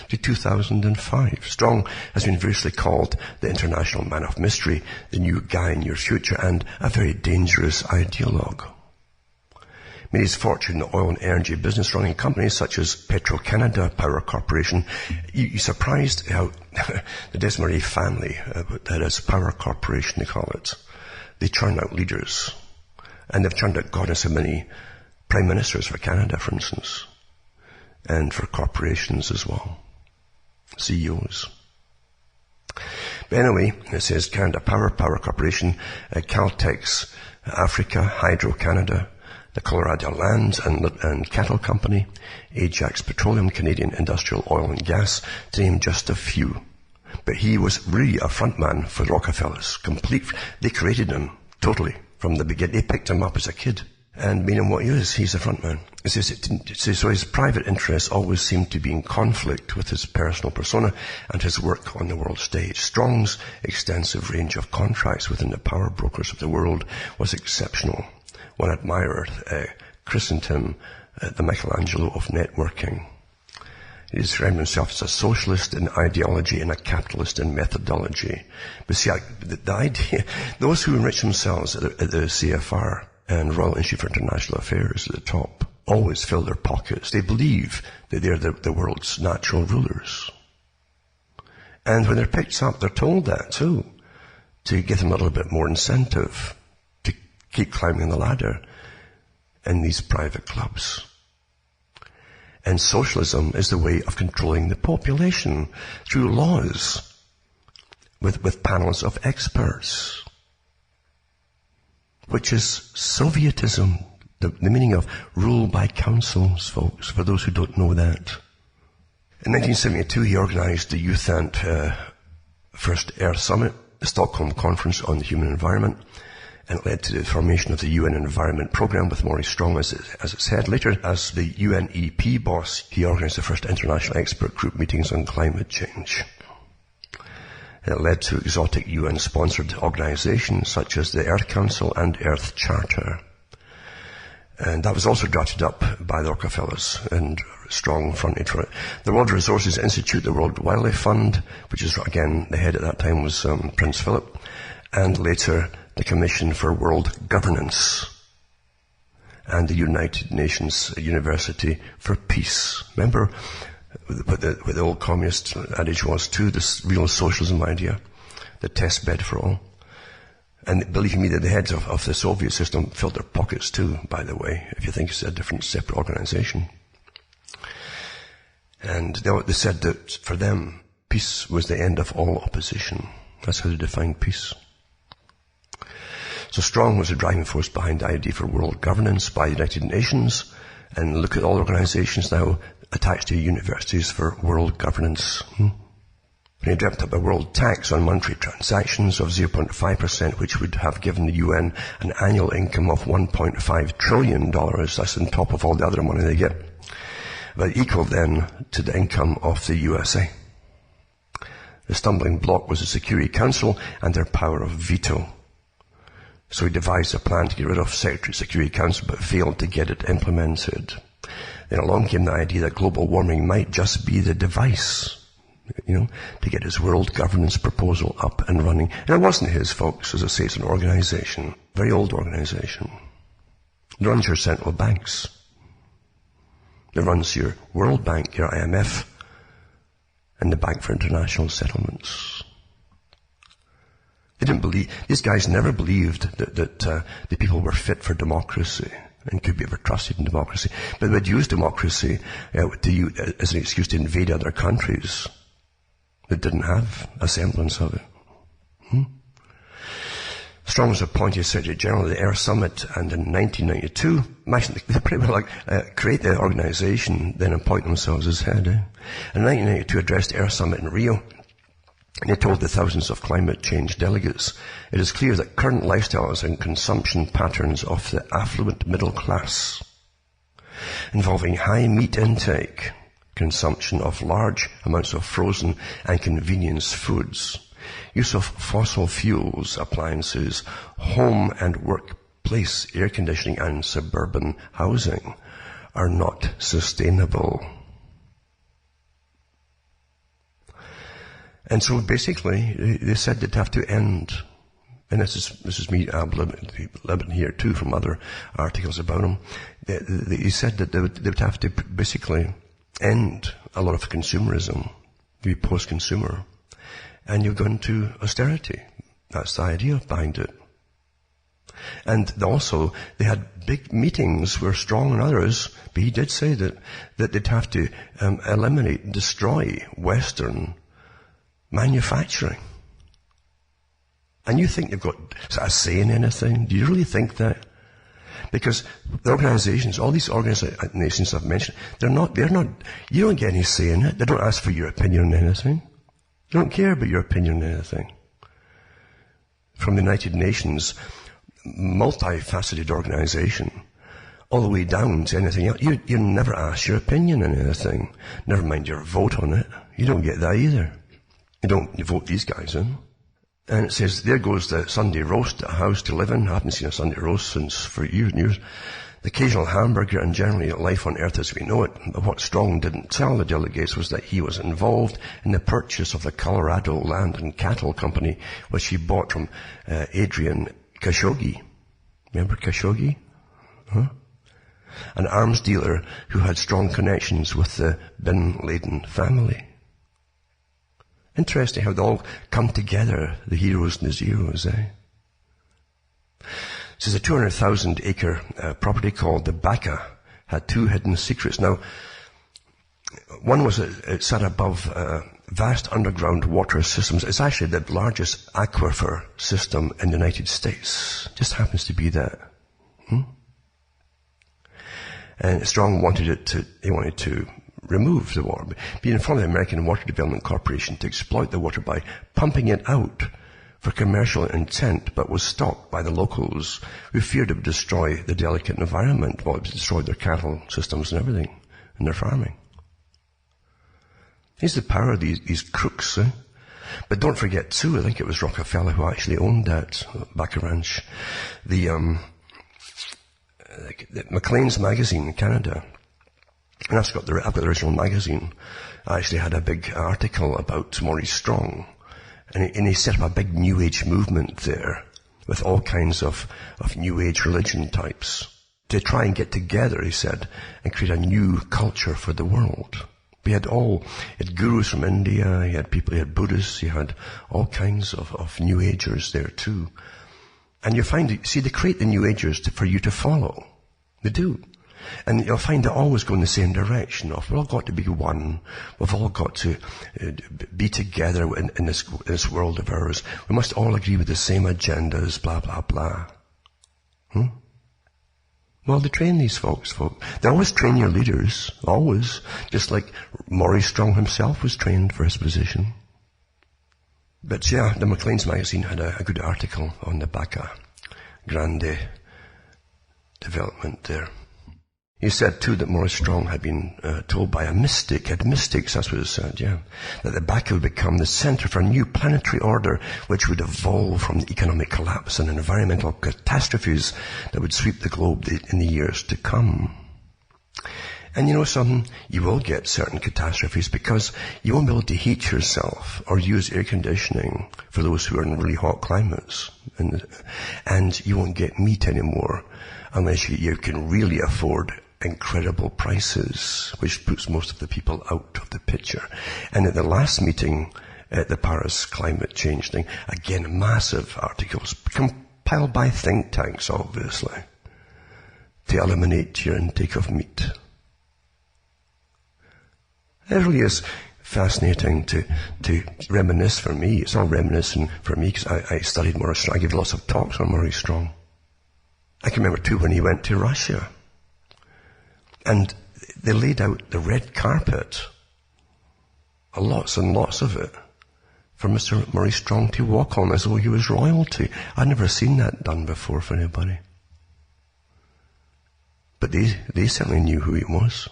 to 2005. Strong has been variously called the international man of mystery, the new guy in your future, and a very dangerous ideologue. Made his fortune in the oil and energy business, running companies such as Petro-Canada Power Corporation. You're surprised how the Desmarais family, that is Power Corporation they call it, they churn out leaders. And they've churned out God knows how many prime ministers for Canada, for instance, and for corporations as well, CEOs. But anyway, it says Canada Power Corporation, Caltex Africa, Hydro Canada, the Colorado Land and Cattle Company, Ajax Petroleum, Canadian Industrial Oil and Gas, to name just a few. But he was really a front man for the Rockefellers. They created him, totally. from the beginning. They picked him up as a kid. And meaning what he is, he's the front man. So his private interests always seem to be in conflict with his personal persona and his work on the world stage. Strong's extensive range of contracts within the power brokers of the world was exceptional. One admirer christened him the Michelangelo of networking. He described himself as a socialist in ideology and a capitalist in methodology. But see, the idea, those who enrich themselves at the CFR and Royal Institute for International Affairs at the top always fill their pockets. They believe that they're the world's natural rulers. And when they're picked up, they're told that too, to give them a little bit more incentive to keep climbing the ladder in these private clubs. And socialism is the way of controlling the population through laws with panels of experts, which is Sovietism, the meaning of rule by councils, folks, for those who don't know that. In 1972, he organized the Euthanasia First Earth Summit, the Stockholm Conference on the Human Environment, and it led to the formation of the UN Environment Programme with Maurice Strong as its head. Later, as the UNEP boss, he organized the first international expert group meetings on climate change. And it led to exotic UN-sponsored organizations such as the Earth Council and Earth Charter. And that was also drafted up by the Rockefellers, and Strong fronted for it. The World Resources Institute, the World Wildlife Fund, which is, again, the head at that time was Prince Philip, and later the Commission for World Governance, and the United Nations University for Peace. Remember what the old communist adage was too, this real socialism idea, the test bed for all. And believe me, that the heads of the Soviet system filled their pockets too, by the way, if you think it's a different, separate organization. And they said that for them, peace was the end of all opposition. That's how they defined peace. So Strong was the driving force behind the idea for world governance by the United Nations. And look at all organizations now attached to universities for world governance. He dreamt up a world tax on monetary transactions of 0.5%, which would have given the UN an annual income of $1.5 trillion. That's on top of all the other money they get. But equal then to the income of the USA. The stumbling block was the Security Council and their power of veto. So he devised a plan to get rid of Security Council, but failed to get it implemented. Then along came the idea that global warming might just be the device, to get his world governance proposal up and running. And it wasn't his, folks. As I say, it's an organization, very old organization. It runs your central banks. It runs your World Bank, your IMF, and the Bank for International Settlements. They didn't believe, these guys never believed that the people were fit for democracy and could be ever trusted in democracy. But they would use democracy as an excuse to invade other countries that didn't have a semblance of it. Strong was appointed Secretary General of the Earth Summit, and in 1992, imagine they pretty well create the organization, then appoint themselves as head. In 1992, addressed the Earth Summit in Rio, and he told the thousands of climate change delegates, it is clear that current lifestyles and consumption patterns of the affluent middle class, involving high meat intake, consumption of large amounts of frozen and convenience foods, use of fossil fuels, appliances, home and workplace air conditioning and suburban housing are not sustainable. And so basically, they said they'd have to end, and this is me blabbing here too from other articles about them. They said that they would have to basically end a lot of consumerism, be post-consumer, and you're going to austerity. That's the idea behind it. And also, they had big meetings where Strong and others, but he did say that they'd have to eliminate and destroy Western manufacturing. And you think they've got a say in anything? Do you really think that? Because the organizations, all these organizations I've mentioned, they're not, you don't get any say in it. They don't ask for your opinion on anything. They don't care about your opinion on anything. From the United Nations, multifaceted organization, all the way down to anything else. You never ask your opinion on anything. Never mind your vote on it. You don't get that either. You vote these guys in. And it says, there goes the Sunday roast at a house to live in. I haven't seen a Sunday roast for years and years. The occasional hamburger and generally life on earth as we know it. But what Strong didn't tell the delegates was that he was involved in the purchase of the Colorado Land and Cattle Company, which he bought from Adrian Khashoggi. Remember Khashoggi? Huh? An arms dealer who had strong connections with the Bin Laden family. Interesting how they all come together, the heroes and the zeros, eh? This is a 200,000 acre property called the Baca, had two hidden secrets. Now, one was it sat above vast underground water systems. It's actually the largest aquifer system in the United States. Just happens to be that. And Strong wanted to remove the water, be in front of the American Water Development Corporation to exploit the water by pumping it out for commercial intent, but was stopped by the locals who feared it would destroy the delicate environment, while it would destroy their cattle systems and everything, and their farming. Here's the power of these crooks, eh? But don't forget too, I think it was Rockefeller who actually owned that Baca Ranch. The Maclean's magazine in Canada, and I've got the original magazine. I actually had a big article about Maurice Strong, and he set up a big New Age movement there with all kinds of New Age religion types to try and get together, he said, and create a new culture for the world. He had gurus from India, he had Buddhists, he had all kinds of New Agers there too. And you find, they create the New Agers for you to follow. They do. And you'll find they always go in the same direction of, we've all got to be one. We've all got to be together in this world of ours. We must all agree with the same agendas, blah, blah, blah. Well, they train these folks. They always train your leaders, always. Just like Maurice Strong himself was trained for his position. But yeah, the Maclean's magazine had a good article on the Baca Grande development there. He said too that Maurice Strong had been told by a mystic, had mystics, that's what it said, yeah, that the Baca would become the center for a new planetary order which would evolve from the economic collapse and environmental catastrophes that would sweep the globe in the years to come. And you know something? You will get certain catastrophes because you won't be able to heat yourself or use air conditioning for those who are in really hot climates. And you won't get meat anymore unless you can really afford incredible prices, which puts most of the people out of the picture. And at the last meeting at the Paris climate change thing, again, massive articles compiled by think tanks, obviously, to eliminate your intake of meat. It really is fascinating to reminisce for me. It's all reminiscing for me because I studied Maurice Strong. I gave lots of talks on Maurice Strong. I can remember too when he went to Russia. And they laid out the red carpet, lots and lots of it, for Mr. Maurice Strong to walk on as though he was royalty. I'd never seen that done before for anybody. But they certainly knew who he was.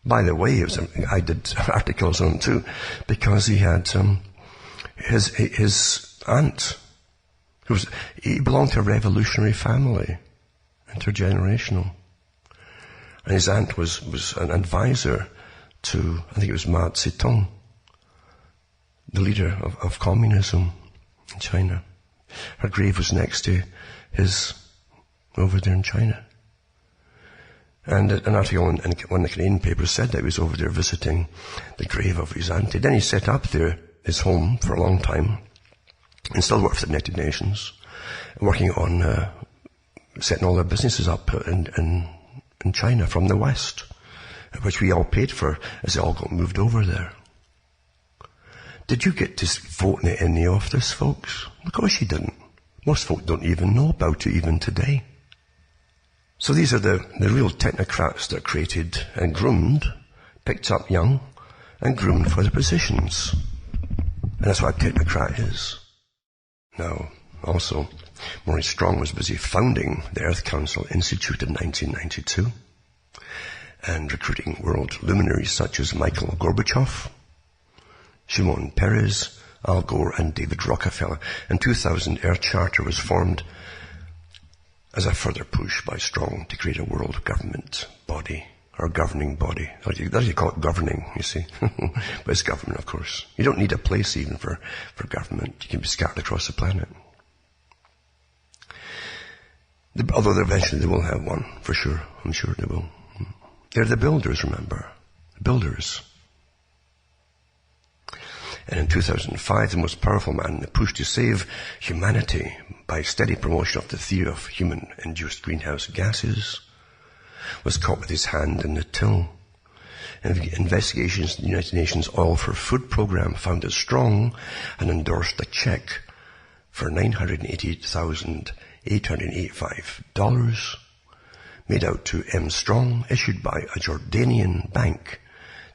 By the way, I did articles on him too, because he had his aunt, he belonged to a revolutionary family, intergenerational. And his aunt was an advisor to, I think it was Mao Zedong, the leader of communism in China. Her grave was next to his over there in China. And an article in one of the Canadian papers said that he was over there visiting the grave of his auntie. Then he set up there his home for a long time and still worked for the United Nations, working on setting all their businesses up in China from the West, which we all paid for as they all got moved over there. Did you get to vote in any of this, folks? Of course you didn't. Most folk don't even know about it even today. So these are the real technocrats that are created and groomed, picked up young, and groomed for the positions. And that's what a technocrat is. Now, also, Maurice Strong was busy founding the Earth Council Institute in 1992 and recruiting world luminaries such as Michael Gorbachev, Shimon Peres, Al Gore and David Rockefeller. In 2000, Earth Charter was formed as a further push by Strong to create a world government body, or governing body. That's what you call it, governing, you see. But it's government, of course. You don't need a place even for government. You can be scattered across the planet. Although eventually they will have one, for sure. I'm sure they will. They're the builders, remember. The builders. And in 2005, the most powerful man in the push to save humanity by steady promotion of the theory of human-induced greenhouse gases was caught with his hand in the till. And investigations in the United Nations Oil for Food program found that Strong had endorsed a check for $988,885 made out to M. Strong, issued by a Jordanian bank.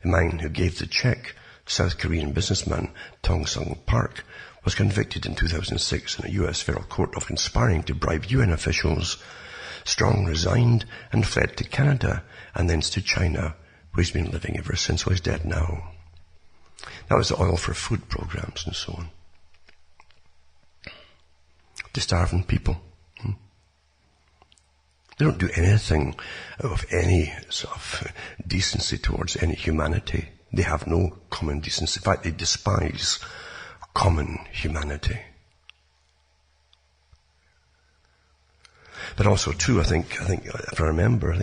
The man who gave the check, South Korean businessman Tong Sung Park, was convicted in 2006 in a U.S. federal court of conspiring to bribe UN officials. Strong resigned and fled to Canada and thence to China, where he's been living ever since. Well, he's dead now. That was the Oil for Food programs and so on. To starving people. They don't do anything of any sort of decency towards any humanity. They have no common decency. In fact, they despise common humanity. But also, too, I think, if I remember,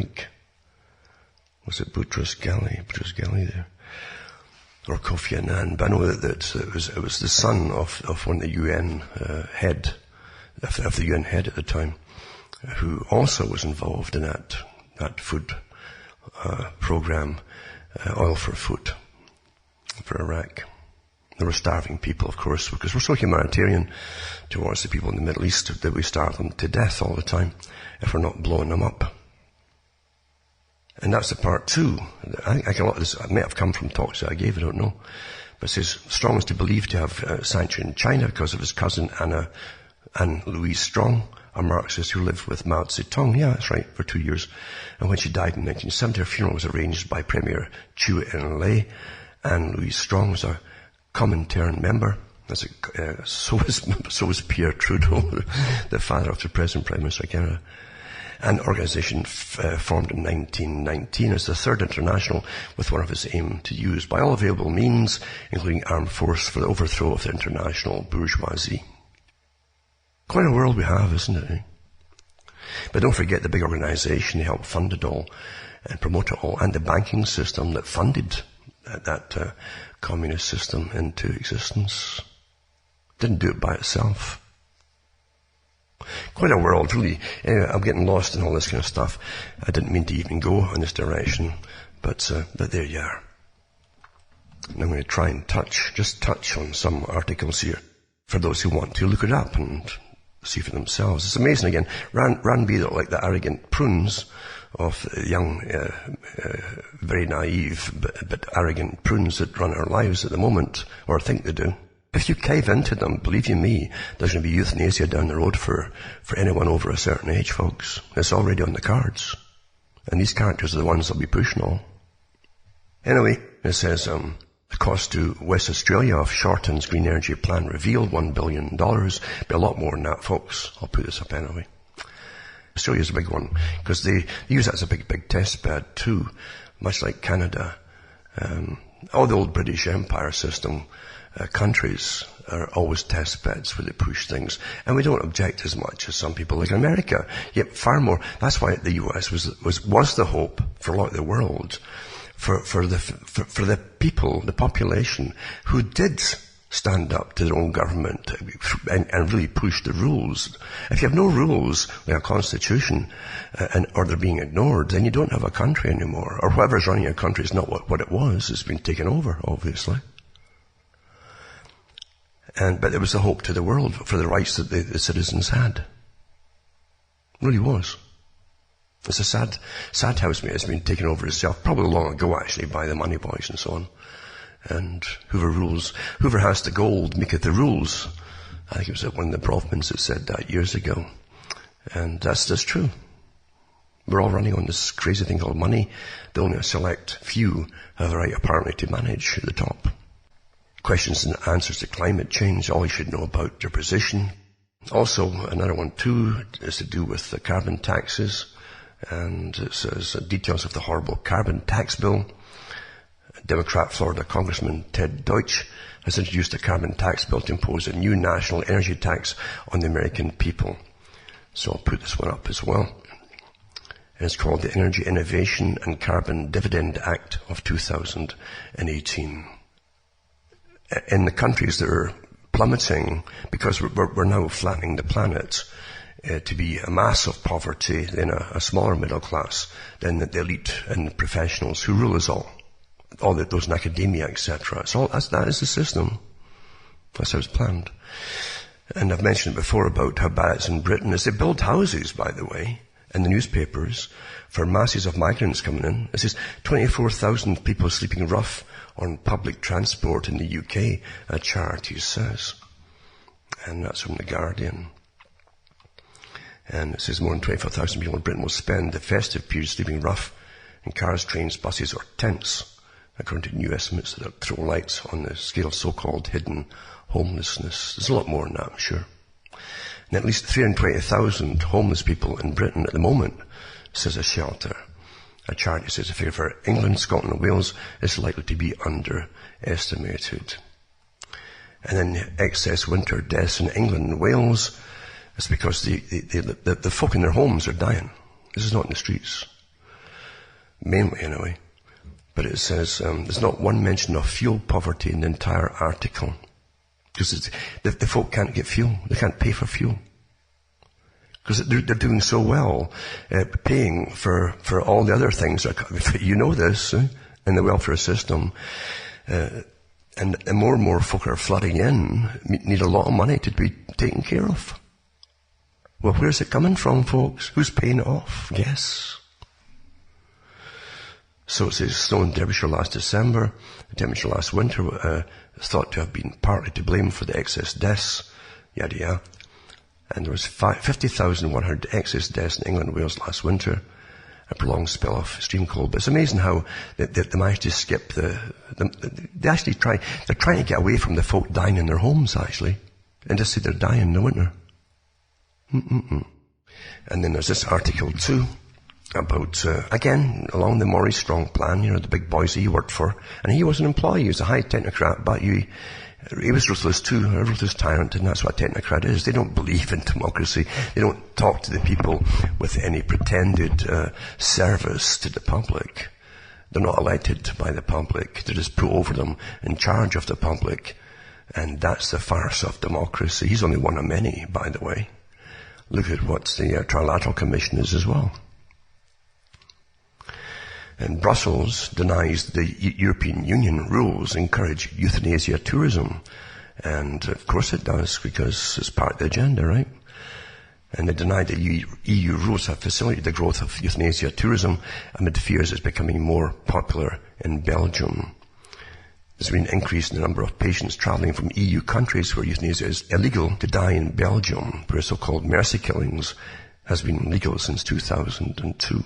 was it Boutros Ghali there? Or Kofi Annan? But I know that it was the son of one of the UN head, of the UN head at the time, who also was involved in that food program, Oil for Food, for Iraq. There were starving people, of course, because we're so humanitarian towards the people in the Middle East that we starve them to death all the time if we're not blowing them up. And that's the part too. I think a lot of this may have come from talks that I gave, I don't know. But it says Strong is to believe to have sanctioned China because of his cousin Anne Louise Strong, a Marxist who lived with Mao Zedong. Yeah, that's right, for 2 years. And when she died in 1970, her funeral was arranged by Premier Chu En-lay. Anne Louise Strong was a Comintern member. So was Pierre Trudeau, the father of the present Prime Minister of Canada. An organization formed in 1919 as the Third International, with one of its aim to use by all available means, including armed force, for the overthrow of the international bourgeoisie. Quite a world we have, isn't it? But don't forget the big organization that helped fund it all and promote it all, and the banking system that funded that communist system into existence. Didn't do it by itself. Quite a world, really. Anyway, I'm getting lost in all this kind of stuff. I didn't mean to even go in this direction, but there you are. And I'm going to try and just touch on some articles here for those who want to look it up and see for themselves. It's amazing again. Rand be like the arrogant prunes of young, very naive, but arrogant prunes that run our lives at the moment, or think they do. If you cave into them, believe you me, there's going to be euthanasia down the road for anyone over a certain age, folks. It's already on the cards. And these characters are the ones that'll be pushing all. Anyway, it says, the cost to West Australia of Shorten's green energy plan revealed $1 billion. Be a lot more than that, folks. I'll put this up anyway. Australia's a big one, because they use that as a big test bed too, much like Canada. All the old British Empire system countries are always test beds where they push things, and we don't object as much as some people like America. Yet far more. That's why the US was the hope for a lot of the world, for the people, the population who did stand up to their own government and really push the rules. If you have no rules, like a constitution, or they're being ignored, then you don't have a country anymore. Or whoever's running your country is not what it was. It's been taken over, obviously. But it was the hope to the world for the rights that the citizens had. It really was. It's a sad house, mate. It's been taken over itself, probably long ago, actually, by the money boys and so on. And whoever has the gold maketh the rules. I think it was one of the Brofmans that said that years ago. And that's true. We're all running on this crazy thing called money. The only a select few have the right, apparently, to manage at the top. Questions and answers to climate change, all you should know about their position. Also, another one too is to do with the carbon taxes. And it says details of the horrible carbon tax bill. Democrat Florida Congressman Ted Deutsch has introduced a carbon tax bill to impose a new national energy tax on the American people. So I'll put this one up as well. And it's called the Energy Innovation and Carbon Dividend Act of 2018. In the countries that are plummeting, because we're now flattening the planet, to be a mass of poverty, then a smaller middle class, then the elite and professionals who rule us all those in academia, etc. That is the system. That's how it's planned. And I've mentioned before about how bad it's in Britain. As they build houses, by the way, in the newspapers, for masses of migrants coming in. It says 24,000 people sleeping rough on public transport in the UK, a charity says. And that's from The Guardian. And it says more than 24,000 people in Britain will spend the festive period sleeping rough in cars, trains, buses or tents, according to new estimates that throw lights on the scale of so-called hidden homelessness. There's a lot more than that, I'm sure. And at least 320,000 homeless people in Britain at the moment, says a shelter. A charity says the figure for England, Scotland and Wales is likely to be underestimated. And then excess winter deaths in England and Wales is because the folk in their homes are dying. This is not in the streets. Mainly, anyway. But it says there's not one mention of fuel poverty in the entire article. Because the folk can't get fuel. They can't pay for fuel. Because they're doing so well, paying for all the other things. You know this, in the welfare system. And more folk are flooding in, need a lot of money to be taken care of. Well, where's it coming from, folks? Who's paying it off? Yes. So it says snow in Derbyshire last December. The temperature last winter is thought to have been partly to blame for the excess deaths. Yada yada. And there was 50,100 excess deaths in England and Wales last winter. A prolonged spell of extreme cold. But it's amazing how they managed to skip they're trying to get away from the folk dying in their homes, actually. And just say they're dying in the winter. And then there's this article too, about, again, along the Maurice Strong plan, the big boys he worked for. And he was an employee, he was a high technocrat, but he was ruthless too, a ruthless tyrant, and that's what a technocrat is. They don't believe in democracy. They don't talk to the people with any pretended service to the public. They're not elected by the public. They're just put over them, in charge of the public. And that's the farce of democracy. He's only one of many, by the way. Look at what the Trilateral Commission is as well. And Brussels denies the European Union rules encourage euthanasia tourism. And of course it does, because it's part of the agenda, right? And they deny that EU rules have facilitated the growth of euthanasia tourism amid fears it's becoming more popular in Belgium. There's been an increase in the number of patients travelling from EU countries where euthanasia is illegal to die in Belgium, where so-called mercy killings has been legal since 2002.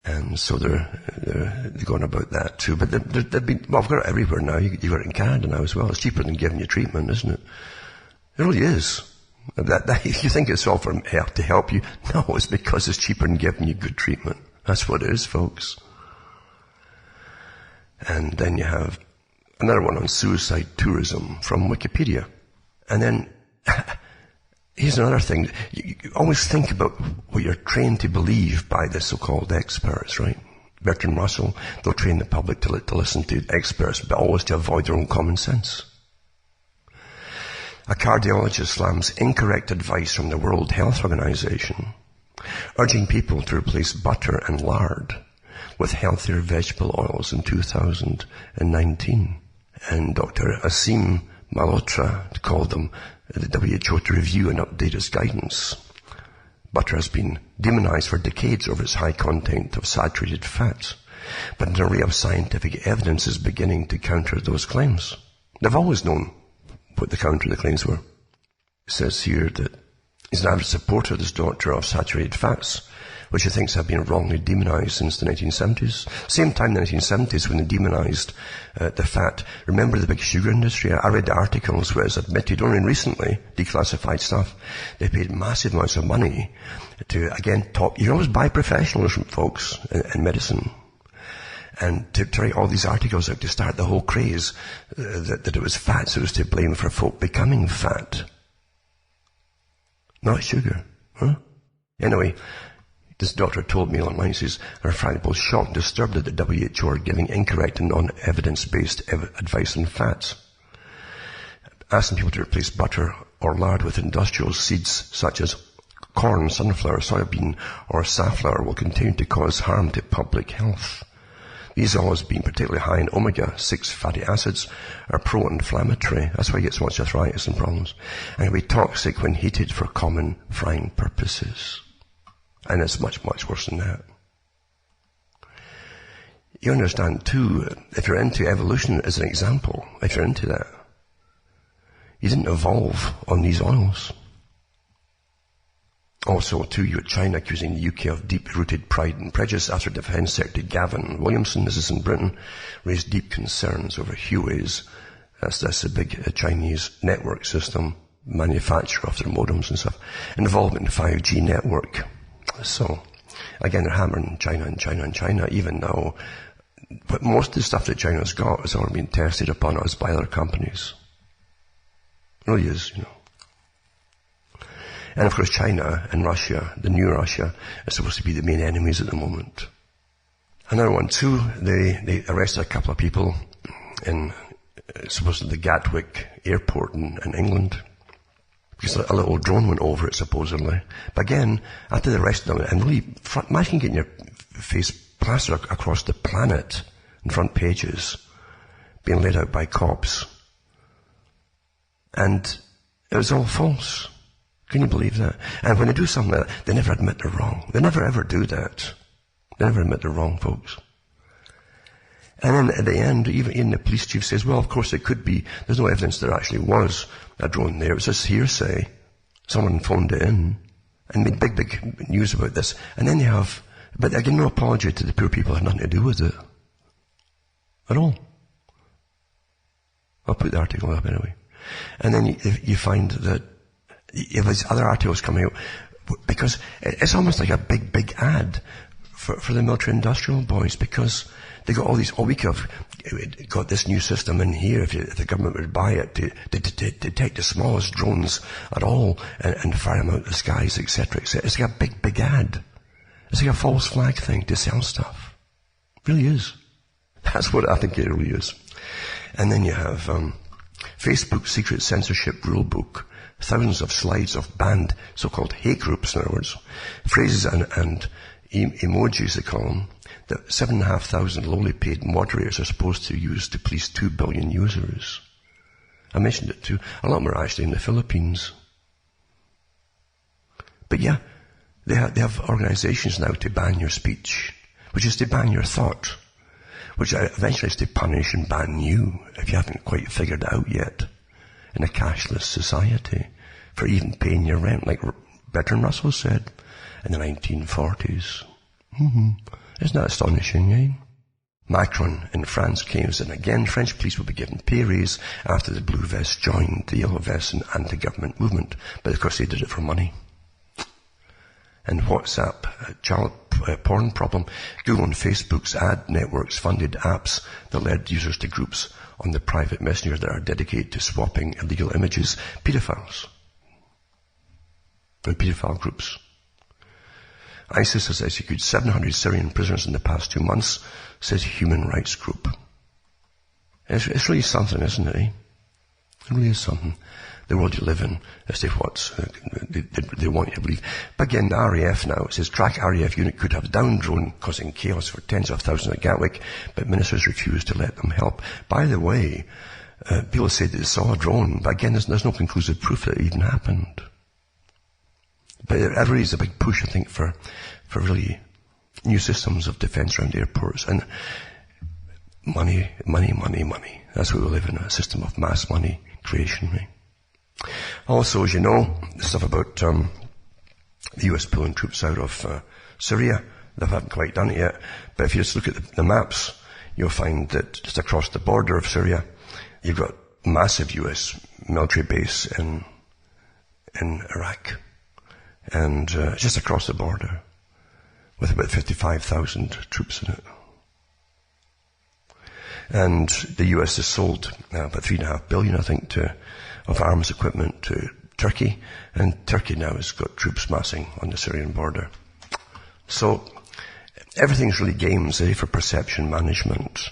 And so they're going about that too. But they've been, well, I've got it everywhere now. You've got it in Canada now as well. It's cheaper than giving you treatment, isn't it? It really is. You think it's all for help to help you. No, it's because it's cheaper than giving you good treatment. That's what it is, folks. And then you have another one on suicide tourism from Wikipedia. And then, here's another thing. You always think about what you're trained to believe by the so-called experts, right? Bertrand Russell, they'll train the public to listen to experts, but always to avoid their own common sense. A cardiologist slams incorrect advice from the World Health Organization, urging people to replace butter and lard with healthier vegetable oils in 2019. And Dr. Asim Malhotra called them the WHO to review and update its guidance. Butter has been demonized for decades over its high content of saturated fat, but an array of scientific evidence is beginning to counter those claims. They've always known what the counter the claims were. says here that he's an avid supporter, this doctor, of saturated fats, which he thinks have been wrongly demonized since the 1970s. Same time in the 1970s when they demonized the fat. Remember the big sugar industry? I read the articles where it's admitted, only recently, declassified stuff. They paid massive amounts of money to, again, talk. You can always buy professionals from folks in medicine. And to write all these articles out to start the whole craze that it was fats that was to blame for folk becoming fat. Not sugar. Huh? Anyway, this doctor told me online, he says, our friend was shocked and disturbed that the WHO are giving incorrect and non-evidence-based advice on fats. Asking people to replace butter or lard with industrial seeds such as corn, sunflower, soybean, or safflower will continue to cause harm to public health. These oils, being particularly high in omega-6 fatty acids, are pro-inflammatory. That's why you get so much arthritis and problems. And can be toxic when heated for common frying purposes. And it's much, much worse than that. You understand too, if you're into evolution as an example, if you're into that, you didn't evolve on these oils. Also too, you had China accusing the UK of deep-rooted pride and prejudice after Defence Secretary Gavin Williamson, this is in Britain, raised deep concerns over Huawei's, that's a big Chinese network system, manufacturer of their modems and stuff, involvement in 5G network. So, again, they're hammering China and China and China, even though, but most of the stuff that China's got has already been tested upon us by other companies. It really is, you know. And of course China and Russia, the new Russia, are supposed to be the main enemies at the moment. Another one too, they arrested a couple of people in supposedly the Gatwick airport in England. Because a little drone went over it, supposedly. But again, after they arrested them, and really, imagine getting your face plastered across the planet in front pages, being laid out by cops. And it was all false. Can you believe that? And when they do something like that, they never admit they're wrong. They never ever do that. They never admit they're wrong, folks. And then at the end, even the police chief says, well, of course it could be, there's no evidence there actually was a drone there. It was just hearsay. Someone phoned it in and made big news about this. And then you have, but again, no apology to the poor people who had nothing to do with it. At all. I'll put the article up anyway. And then you find that if there's other articles coming out, because it's almost like a big ad for the military industrial boys, because they got all these, we could have got this new system in here if the government would buy it to detect the smallest drones at all and fire them out of the skies, etc., etc. It's like a big ad. It's like a false flag thing to sell stuff. It really is. That's what I think it really is. And then you have Facebook secret censorship rulebook. Thousands of slides of banned so-called hate groups, in other words, phrases and emojis, they call them, that 7,500 lowly paid moderators are supposed to use to please 2 billion users. I mentioned it too. A lot more actually in the Philippines. But yeah, they have organizations now to ban your speech, which is to ban your thought, which eventually is to punish and ban you if you haven't quite figured it out yet in a cashless society for even paying your rent, like Bertrand Russell said in the 1940s. Isn't that astonishing, eh? Macron in France claims that again French police will be given pay raise after the blue vests joined the yellow vests and anti-government movement. But of course they did it for money. And WhatsApp, child porn problem. Google and Facebook's ad networks funded apps that led users to groups on the private messenger that are dedicated to swapping illegal images. Pedophiles. And pedophile groups. ISIS has executed 700 Syrian prisoners in the past 2 months, says Human Rights Group. It's really something, isn't it? It really is something. The world you live in, as to what they want you to believe. But again, the RAF now, it says track RAF unit could have downed drone causing chaos for tens of thousands at Gatwick, but ministers refused to let them help. By the way, people say that they saw a drone, but again, there's no conclusive proof that it even happened. But it really is a big push, I think, for really new systems of defense around airports. And money. That's why we live in, a system of mass money creation, right? Also, as you know, the stuff about the US pulling troops out of Syria, they haven't quite done it yet. But if you just look at the maps, you'll find that just across the border of Syria, you've got massive US military base in Iraq. And just across the border, with about 55,000 troops in it. And the US has sold about $3.5 billion, I think, of arms equipment to Turkey. And Turkey now has got troops massing on the Syrian border. So everything's really games, for perception management.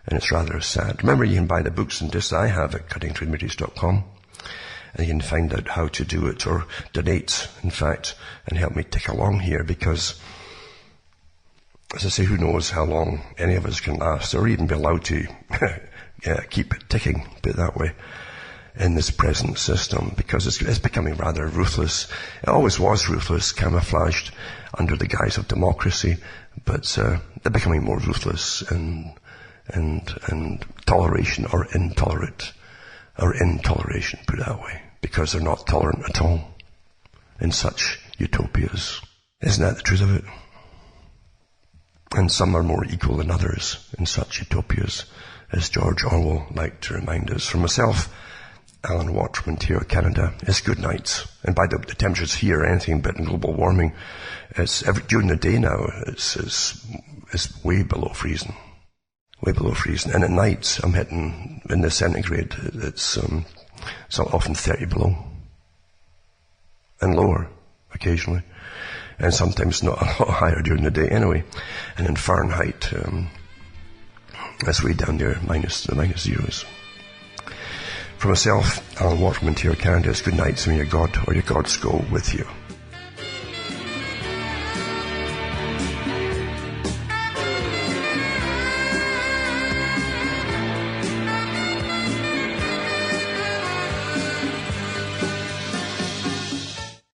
And it's rather sad. Remember, you can buy the books and discs I have at cuttingthroughthemiddies.com. And you can find out how to do it, or donate, in fact, and help me tick along here, because, as I say, who knows how long any of us can last, or even be allowed to keep ticking, put it that way, in this present system, because it's becoming rather ruthless. It always was ruthless, camouflaged under the guise of democracy, but they're becoming more ruthless and toleration, or intolerant, or intoleration, put it that way, because they're not tolerant at all in such utopias. Isn't that the truth of it? And some are more equal than others in such utopias, as George Orwell liked to remind us. For myself, Alan Watt from Ontario, Canada, it's good nights. And by the temperatures here, anything but in global warming, during the day now, it's way below freezing. Way below freezing. And at night, I'm hitting, in the centigrade, it's often 30 below. And lower, occasionally. And sometimes not a lot higher during the day anyway. And in Fahrenheit, that's way down there, the minus zeros. For myself, Alan Watt from Ontario, Canada, it's good night, and may your God or your gods go with you.